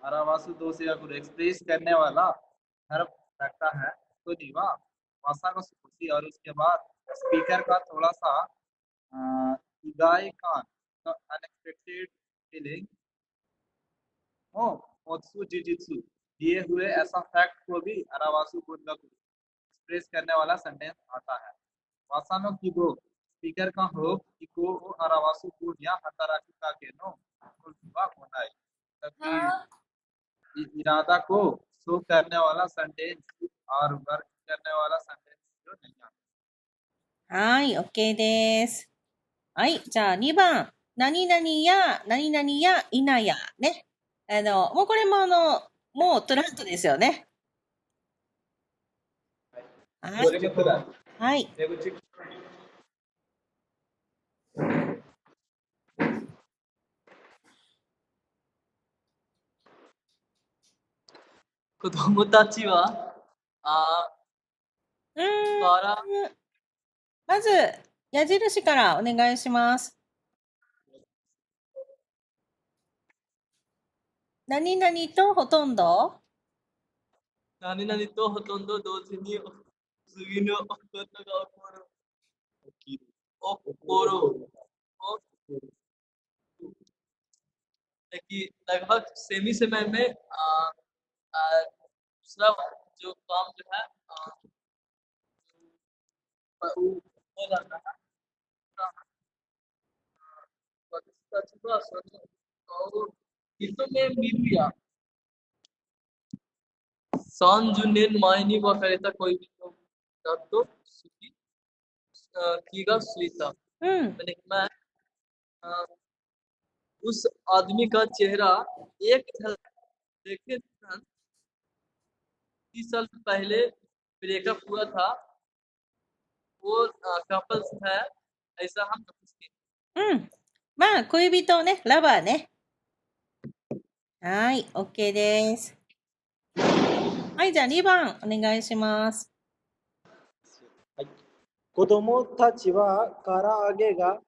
अरावासु दो से अगर एक्सप्रेस करने वाला हर रखता है तो दीवा भाषा को सुखी और उसके बाद स्पीकर का थोड़ा सा इगाई कान अनएक्सपेक्टेड फीलिंग ओ ओत्सु जिजित्सु दिए हुए ऐसा फैक्ट को भी अरावासु पूर्वक एक्सप्रेस करने वाला सेंटेंस आता है। वासानो कीगो स्पीकर का हो कीको ओ अरावासु पूर्ण या हताराकी का केनो कुलवा होनाई, तभी इरादा को शो करने वाला सेंटेंस और वर्क करने वाला सेंटेंस जो नहीं आता। はい、OK です。はい、じゃあ2番。何々や、何々や、いなや。ね。もうこれももうトラントですよね。はい。はい。子供たちは、うーん。からまず、矢印からお願いします。何々とほとんど何々とほとんど同時に次のことが起こる。कि लगभग सेमी समय में दूसरा जो काम जो है हो जाता है। और itu media San Junin Maini wa kareta koi भी तो तो सुखी कीगा सुईता うん。 मैंने मैं उस आदमी का चेहरा एक झलक देखे 30 साल पहले ब्रेकअप हुआ था, वो कपल्स है, ऐसा हम समझते हैं। うん。まあ、恋人ね、ラバーね。はい、OK です。はい、じゃあ2番お願いします。子供たちは唐揚げが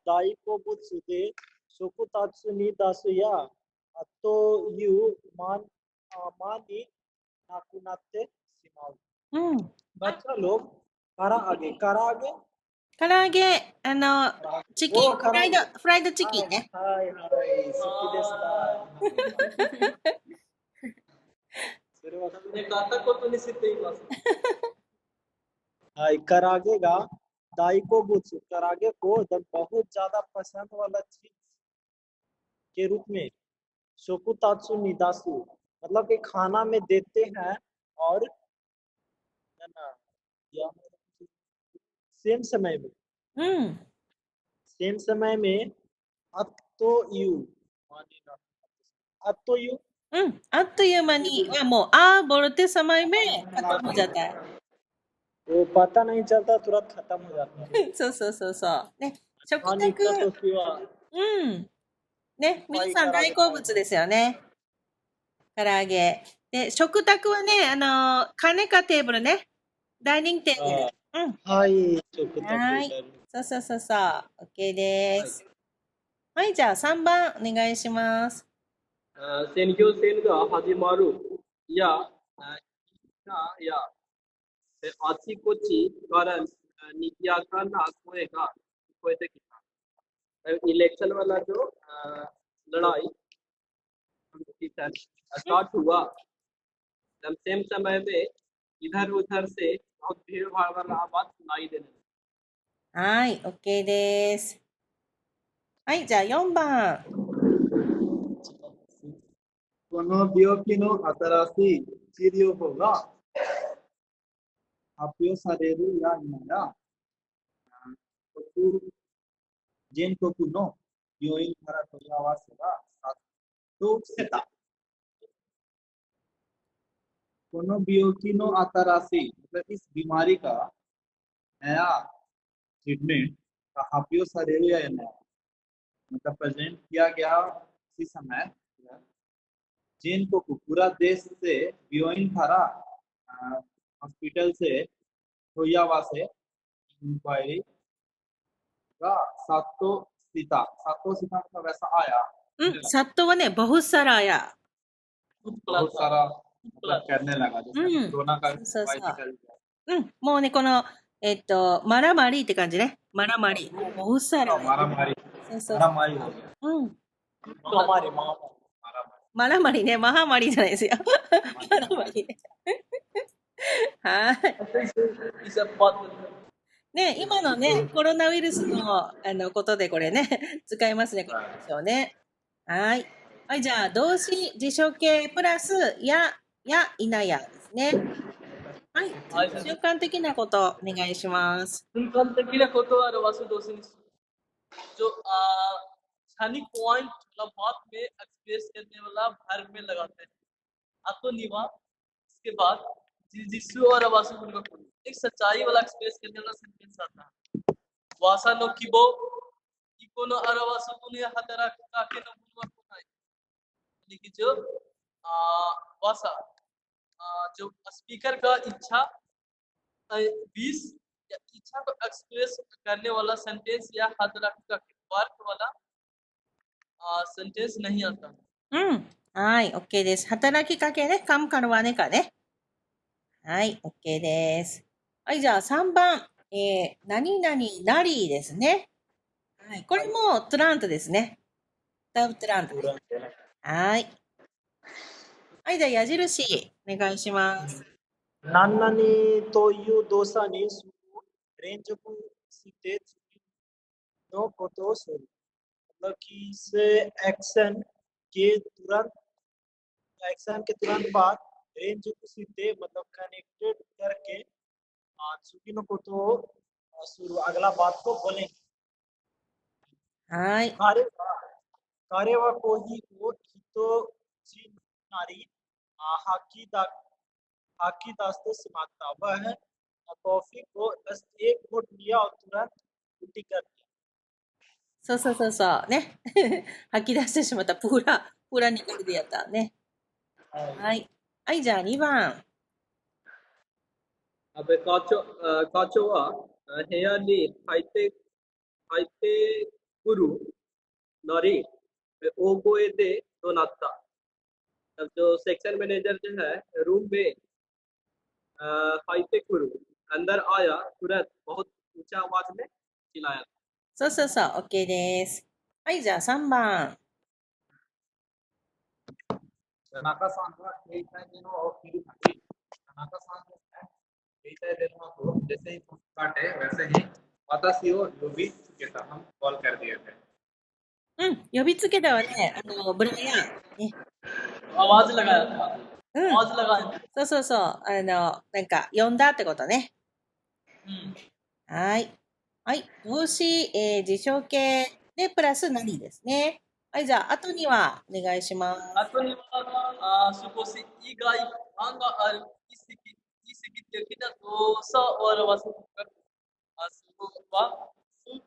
大好物で食卓に出すやという間になくなってしまう。うん。बच्चा लोग करागे करागे 唐揚げ、チキン、フライドチキンね。はいはい好きです。それはね、片言にしています。はい、करागे का दाइको बुच करागे को बहुत ज्यादा पसंद वाला चीज के रूप में शोकुतात्सु निदासु मतलब कि खाना में देते हैं और है ना या सेम समय में うん。 सेम समय में अत्तो यू अत्तो यू うん。あっという間に、もう、बोलते समय में खत्म हो जाता है。 वो पता नहीं चलता तुरंत खत्म हो जाता है そうそうそうそう。ね。食 खाने का 卓、 तो किया うん。ね、皆さん大好物ですよね。唐揚げ。で、食卓はね、金かテーブルね。ダイニングテーブル。うん。はい食卓はい。そうそうそうそう。OK です。はい、じゃあ3番お願いします。選挙戦が始まるや、あちこちから賑やかな声が聞こえてきた。इलेक्शन वाला जो लड़ाई स्टार्ट हुआ, जब सेम समय में इधर उधर से बहुत भीड़ भाड़ वाला आवाज सुनाई देने लगा। はい、OK です。はい、じゃあ4番。この病気の新しい治療法が発表されるや否や、全国の病院から問い合わせが殺到してた。この病気の新しいमतलब इस बीमारी का नया ट्रीटमेंट का発表されるや否やमतलब प्रेजेंट किया गया इसी समय जिन को पूरा देश से病院からहॉस्पिटल से होयावा से इंक्वायरी का सातो सीता मतलब वैसा आया うん、サットはね、बहुत सारा आया。 बहुत सारा मतलब करने लगा जैसे कोरोना काそうそう。 निकल गया うん、もうね、この、マラマリって感じね。マラマリ。もうबहुत सारा。 मारामारी そうそう。 मारामारी हो गया うん。 महामारी マラママラマリね、マハマリじゃないですよ。マラマリね。はい。 ऐसे ही ये सब बात करते हैं। ね、今のね、コロナウイルスの、ことでこれね、使いますね、これでしょうね。はい。はい、じゃあ、動詞、辞書形プラス、や、いなやですね。はい。はい瞬間的なこと、お願いします。 순간 तकिया को तो अरवासु दोषी जो क्षणिक पॉइंट वाला बात में एक्सप्रेस करने वाला वर्ब में लगाते हैं। अतो निवा इसके बाद जिसु और अवासु उनका कोई एक सच्चाई वाला एक्सप्रेस करने वाला सेंटेंस आता है। वासा नो किबो इको नो अरवासु दुनिया हतरा काके नो बुनवा कोनाई यानी कि जो आ, वासा जो स्पीकर का इच्छा 20 या इच्छा को एक्सप्रेस करने वाला सेंटेंस या हतरा का वर्क वाला सेंटेंस नहीं आता। うん。はい、OK です。働きかけね、カムカルワネカね。はい、OK です。はい、じゃあ3番。何々なりですね。はい、これもトゥラントですね。ダブトゥラント。はい。はい、じゃあ矢印、お願いします。何々という動作に連続して次のことをする。मतलब कि इसे एक्शन के तुरंत बाद रेंज सीधे मतलब कनेक्टेड करके चुकी नोことをशुरू अगला बात को बोलेंगे। はい。彼はコーヒーを一口なり吐き出してしまった。वह कॉफी को बस एक घूंट लिया और तुरंत उल्टी कर दिया। そうそうそうそう。ね。吐き出してしまった。プーラニカルでやったね。はい。はい、じゃあ2番。 काचो वा हेया नी हाइते गुरु नरी ओगोए दे दोनाता। अब जो सेक्शन मैनेजर जो है रूम में हाइते गुरु अंदर आया तुरंत बहुत ऊंचा आवाज में चिल्लाया। そうそうそう。OK です。はい、じゃあ3番。 田中さんが携帯電話を切るとき、田中さんですね、携帯電話को जैसे ही काटे वैसे ही वातासीを呼びつけたहम कॉल कर दिए थे। うん、呼びつけたわね。ブライアン。ね。 आवाज लगाया था। うん。 आवाज लगाया। そうそうそう。なんか、呼んだってことね。 はい。はい。動詞、辞書形で、プラス何ですね。はい、じゃあ、後には、お願いします。 अतो निवा सुकोसी इगाई आंगा आर इसकी देखिना दोसा और अवासु सुवा सु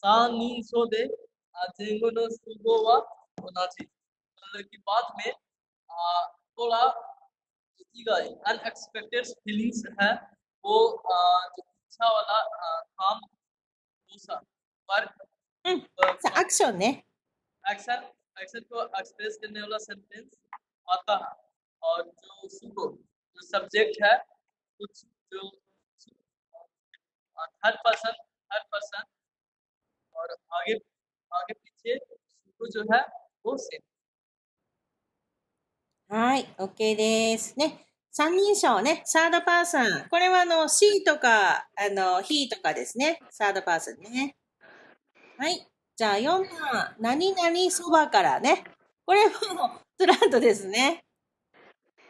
सानी सो दे जेंगो नो सुगो वा ओनाची। मतलब कि बाद में थोड़ा इगाई अनएक्सपेक्टेड फीलिंग्स है वो जो इच्छा वाला काम दूसरा वर्क うん。さあ、アクションね。 एक्शन को एक्सप्रेस करने वाला सेंटेंस आता है और जो सुको जो सब्जेक्ट है कुछ जो थर्ड पर्सन और आगे आगे पीछे सुको जो है वो सेम। はい。OK です。ね。三人称ね。サードパーソン。これはshe とか、he とかですね。サードパーソンね。はい。じゃあ4番。何々そばからね。これもトゥラントですね。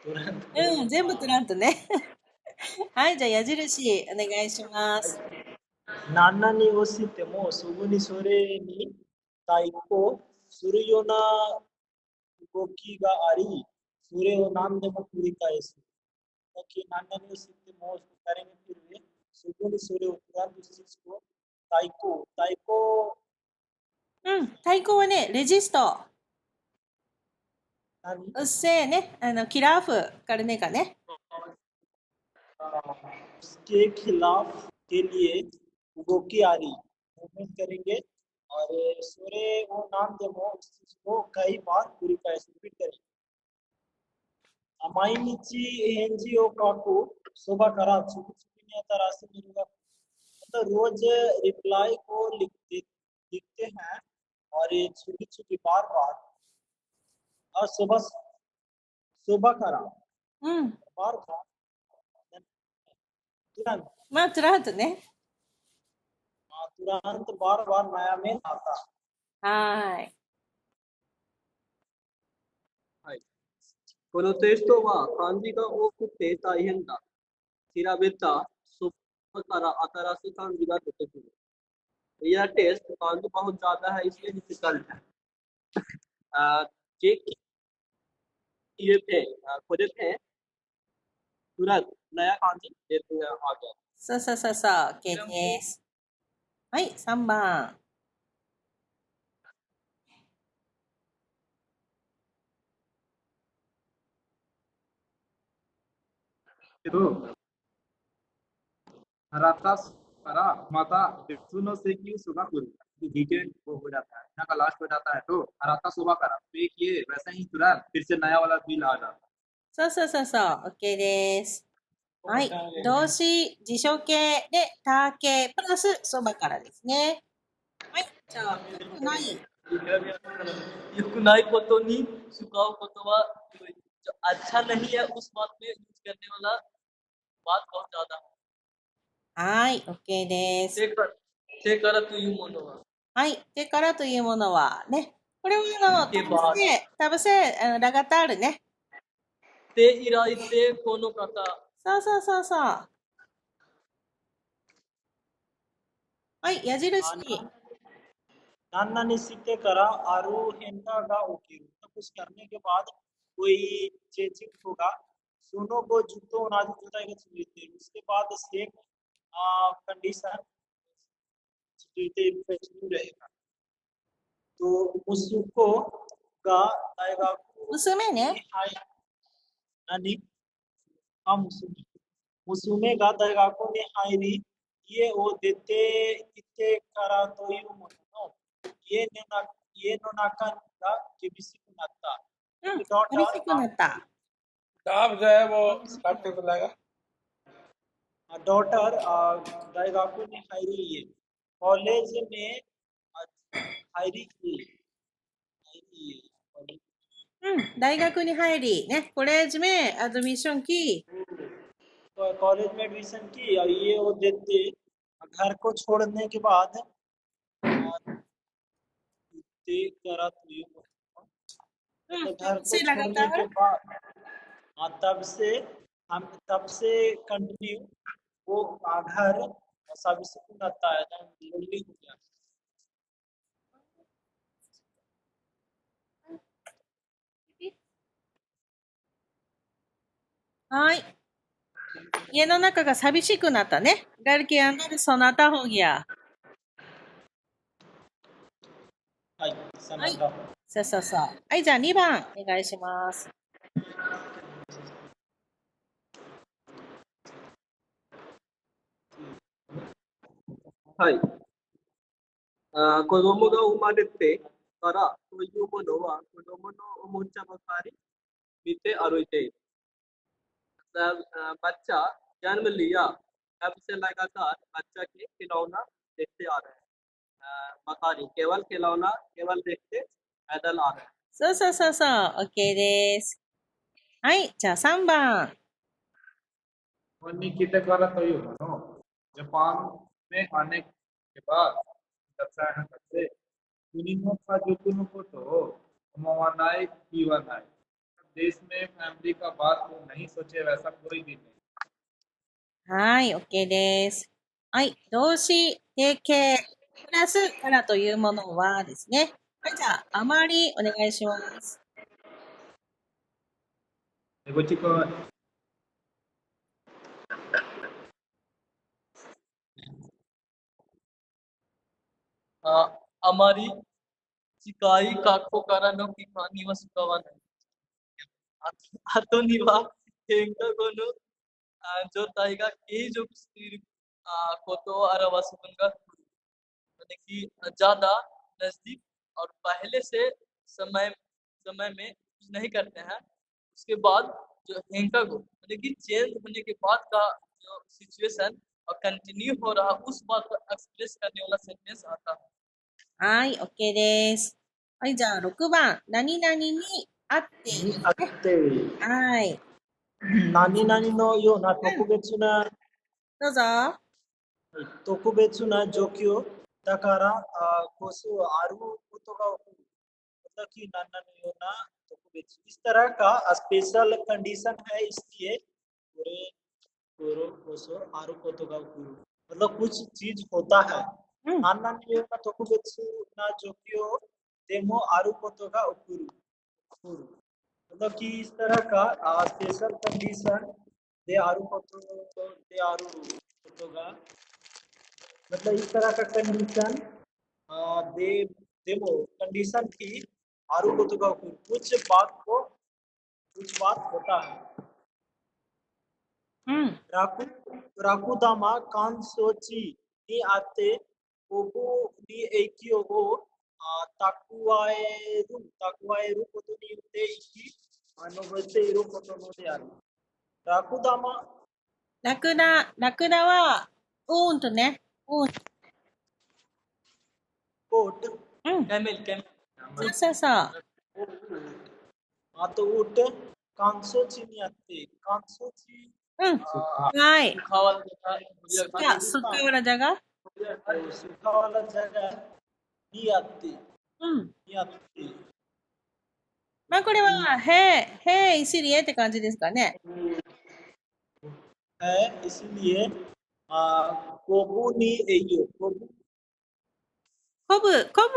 うん、全部トゥラントね。はい。じゃあ矢印、お願いします。 何々をしてもすぐにそれに対抗するような動きがあり、それを何でも繰り返す。कि नाना ने सीखते मोस्ट करेंगे फिर वे सुबह सूर्य उपरांत उस चीज को ताइको うん。対抗はね、レジスト。 नानी うっせーね。キラーフ、カルネカね。 उसके खिलाफ के लिए उगोकी आ रही मूवमेंट करेंगे और सूर्य वो नाम देमो उस चीज को कई बार पूरी तरह से रिपीट करेंगे। 毎日返事を書くそばから次々に新しいメールがमतलब रोज रिप्लाई को लिखते हैं और ये छोटी छोटी बार बार और सुबह सुबह करा うん。 बार था तुरंत まあ、トラウトね。 तुरंत बार बार नया में आता はーい。はい。このテストは漢字が多くて大変だ。調べたそばから新しい漢字が出てくる。यह टेस्ट कांजी बहुत ज्यादा है इसलिए डिफिकल्ट है चेक किए थे खुदे थे तुरंत नया कांजी देते हैं आगे そうそうそうそう。OK です。はい、3番。けど、हराता para mata सुनो से क्यों सुबह कुल डिटेल वो हो जाता है ना का लास्ट हो जाता है तो हराता सुबह करा तो एक ये वैसा ही तुरंत फिर से नया वाला बिल आ जाता है そうそうそうそう。OK です。はい。動詞、辞書形で、他形、プラス、そばからですね。はい。じゃあ、よくない。よくないことに使うことはजो अच्छा नहीं है उस बात में यूज करने वाला बात बहुत ज्यादा है はい。OK です。てからというものははい。でからというものはね。これはけばタブセ、ラガタールね。て以来てこの方そうそうそうそう。はい。矢印。 नाना ने सीखे करा आरू हेंटा गा ओके तो कुछ करने के बाद कोई चेंजिंग होगा सुनो को जुतो नाजी जुताएगा चुनते उसके बाद सेक कंडीशन जुते रहेगा तो मुसुको का आएगा 娘ね。 हाय नानी हम मुसुमे गा दाएगा को ने हायरी ये वो देते इते करा तो यू मोनो ये नो नाका का केबीसी को नाता うん。寂しくなった。 आप जो है वो काटते को लगा डॉटर दाएगाकू ने हायरी ये कॉलेज में हायरी की कॉलेज うん。大学に入り、ね。コレージमें एडमिशन की तो कॉलेज में एडमिशन की और ये वो देते घर को छोड़ने के बाद ते करा तो ये तो घर को से छोड़ने लगातार के बाद तब से कंटिन्यू वो घर सब सुकून आता है लोनली हो गया はい。家の中が寂しくなったね。घर के अंदर सन्नाटा हो गया。 はいसन्नाटा そうそうそう。はい、じゃあ2番お願いします。はい子供が生まれてからというものは子供のおもちゃばかり見て歩いている बच्चा जन्म लिया तब से लगातार बच्चा के खिलौना देखते आ रहे हैं बकारी केवल खिलौना केवल देखते पैदल आ रहे हैं そうそうそうそう。OK です。はい、じゃあ3番。 निकिता करा तो ये मानो जापान में आने के बाद दक्षिण तक से कुनिनो का जो कुनो को तो मवानाई कीवानाई देश में फैमिली का बात वो नहीं सोचे वैसा कोई भी नहीं はい、OK です。はい、動詞、定型、プラスからというものはですね。はい、じゃあ、あまりお願いします。 देखो चिको हमारी चिकाई काको कारा नो की कहानी व सुकावा नहीं आतो निवा हेंगा गोनो जो ताइगा के जो कोतो आरावा सुकंगा यानी कि ज्यादा नजदीक और पहले से समय में कुछ नहीं करते हैं उसके बाद जो हेंका को यानी कि चेंज होने के बाद का जो सिचुएशन और कंटिन्यू हो रहा उस बात को एक्सप्रेस करने वाला सेंटेंस आता है はい、OK です。はい、じゃあ6番。何々にあって。にあってはい。何々のような特別な、どうぞ。特別な状況だからこそあることが起こる。मतलब कि नाना यो ना तो कुछ इस तरह का स्पेशल कंडीशन है इसलिए पूरे पूरो कोसो आरु कोतो का कुरु मतलब कुछ चीज होता है うん。 नाना यो ना तो कुछ ना जो क्यों डेमो आरु कोतो का कुरु कुरु मतलब कि इस तरह का स्पेशल कंडीशन दे आरु कोतो का मतलब इस तरह का कंडीशन दे डेमो कंडीशन की आरु कोतो का कुछ बात होता है うん。 राकुदामा कांसोची ni ate obo ni eikyo o takuaeru koto ni yotte iki anovete iru koto no de aru. Rakudama ラクダ。ラクダは、うーんとね。うーん。 कोट うん。 कैमल कैमल そうそうそう。 तो ऊट कांसोची ni atte कांसोची うん。はい。 सूखा वाला जगह मुझे सुक्का वाला जगह? सूखा वाला जगह ni atte うん。 ni atte まあこれは、へい、シリエって感じですかね。 है इसलिए कोबू नी एयो कोबू コブ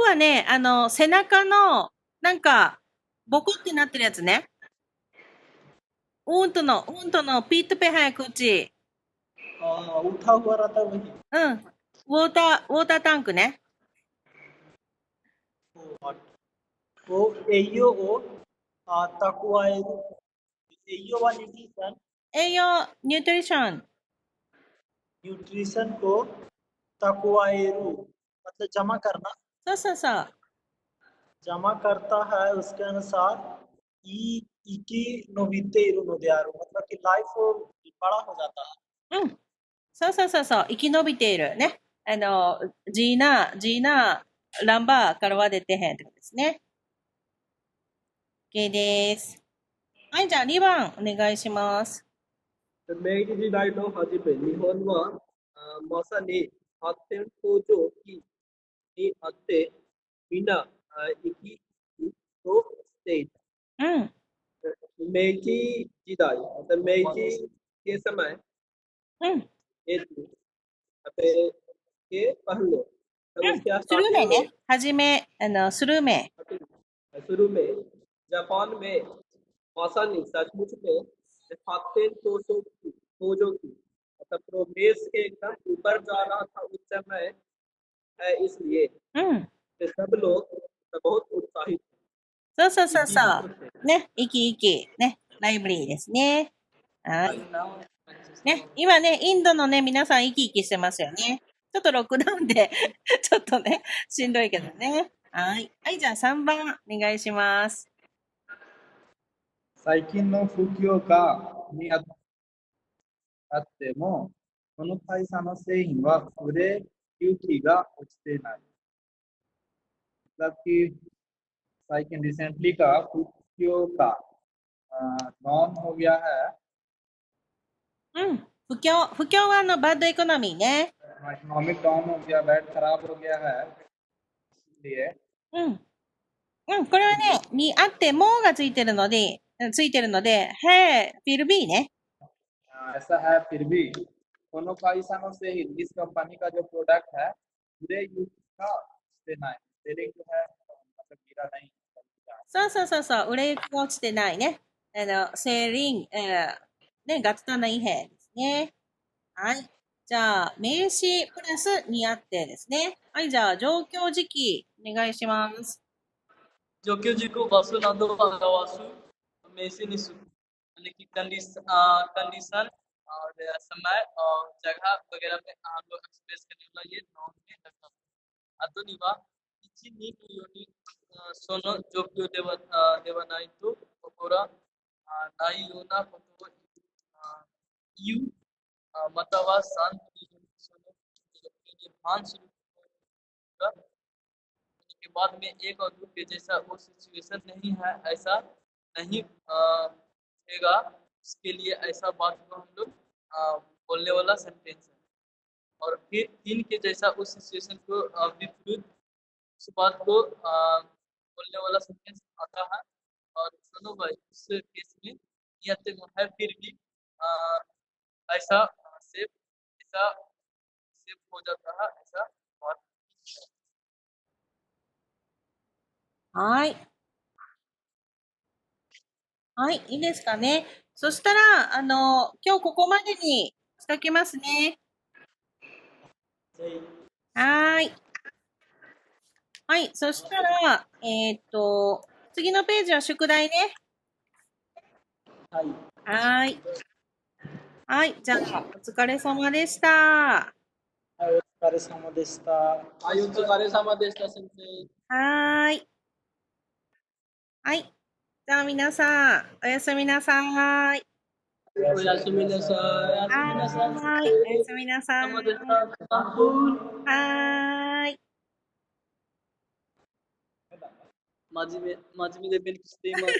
はね、背中の、なんか、ボコってなってるやつね。うんとのピートペハヤ口。 उठा हुआ रहता है वही うん。ウォータータンクね。 वो एयो ओ ताकुआएरू एयो वाली न्यूट्रिशन 栄養、ニュートリション。 न्यूट्रिशन को ताकुआएरू मतलब जमा करना そうそうそう。 जमा करता है उसके अनुसार ई इकी नोबिते इरु नोदियारू मतलब कि लाइफ बड़ा हो जाता है うん。そうそうそうそう。生き延びている。ね。ジーナ、ランバーからは出てへんってことですね。OK です。はい、じゃあ2番お願いします。明治時代の初め、日本はまさに発展途上期にあって、みんな生き生きとしていた。うん。明治時代、明治के समय うん。 अपने के पहले うん。 उसके スルメ स्टार्टिंग ね。はじめ、スルメ。 में शुरू में जापान में मासानी सचमुच में खाते तोजो की मतलब प्रोग्रेस के एकदम ऊपर जा रहा था उस समय है इसलिए うん。 कि सब लोग बहुत उत्साहित そうそうそうそ थे う。ね。生き生き。ね。ライブリーですね。はい。ね。今ね、インドのね、皆さん生き生きしてますよね。ちょっとロックダウンで、ちょっとね、しんどいけどね。はい。はい、じゃあ3番お願いします。最近の不況がにあっても、この会社の製品は売れ行きが落ちていない。मतलब कि最近रिसेंटली का不況का नॉन हो गया है うん。不況はバッドエコノミーね。 इकोनॉमिक डाउन हो गया बैड खराब हो गया है इसलिए うん。うん。これはね、にあってもがついてるので、へフィルビーね。 ऐसा है फिर भी कोनो पैसा नो से ही इस कंपनी का जो प्रोडक्ट है पूरे यूज का देना है सेलिंग जो है मतलब गिरा नहीं そうそうそうそう。売れ行きが落ちてないね。セーリン、ね、ガツタナイヘですね。はい。じゃあ、名詞プラスにあってですね。はい。じゃあ、状況時期、お願いします。 जो कि जी को वासु नादो वासु में से निसु यानी कि कंडीशन और समय और जगह वगैरह में हम लोग एक्सप्रेस करने वाला ये नॉन में रखा अतो निवा इची नी टू योनी सोनो जो कि देवनाई तो कोरा नाई योना कोतो यू मतवा शांति सोनो ये भांस के बाद में एक और दो के जैसा वो सिचुएशन नहीं है ऐसा नहीं रहेगा, उसके लिए ऐसा बात को हम लोग बोलने वाला सेंटेंस है। और फिर इन के जैसा उस सिचुएशन को विपरीत उस बात को बोलने वाला सेंटेंस आता है। और सुनो भाई, उस केस में नियत है फिर भी ऐसा सेफ ऐसा सेफ हो जाता है, ऐसा बात है। はい。はい、いいですかね。そしたら、今日ここまでにしときますね。はーい。はい、そしたら、次のページは宿題ね。はい。はーい。はい、じゃあ、お疲れ様でした。はい、お疲れ様でした。はい、お疲れ様でした、先生。はーい。はい。じゃあ皆さん、おやすみなさーい。おやすみなさい。おやすみなさい。はーい。おやすみなさ様ーい。でした。はーい。真面目で勉強しています。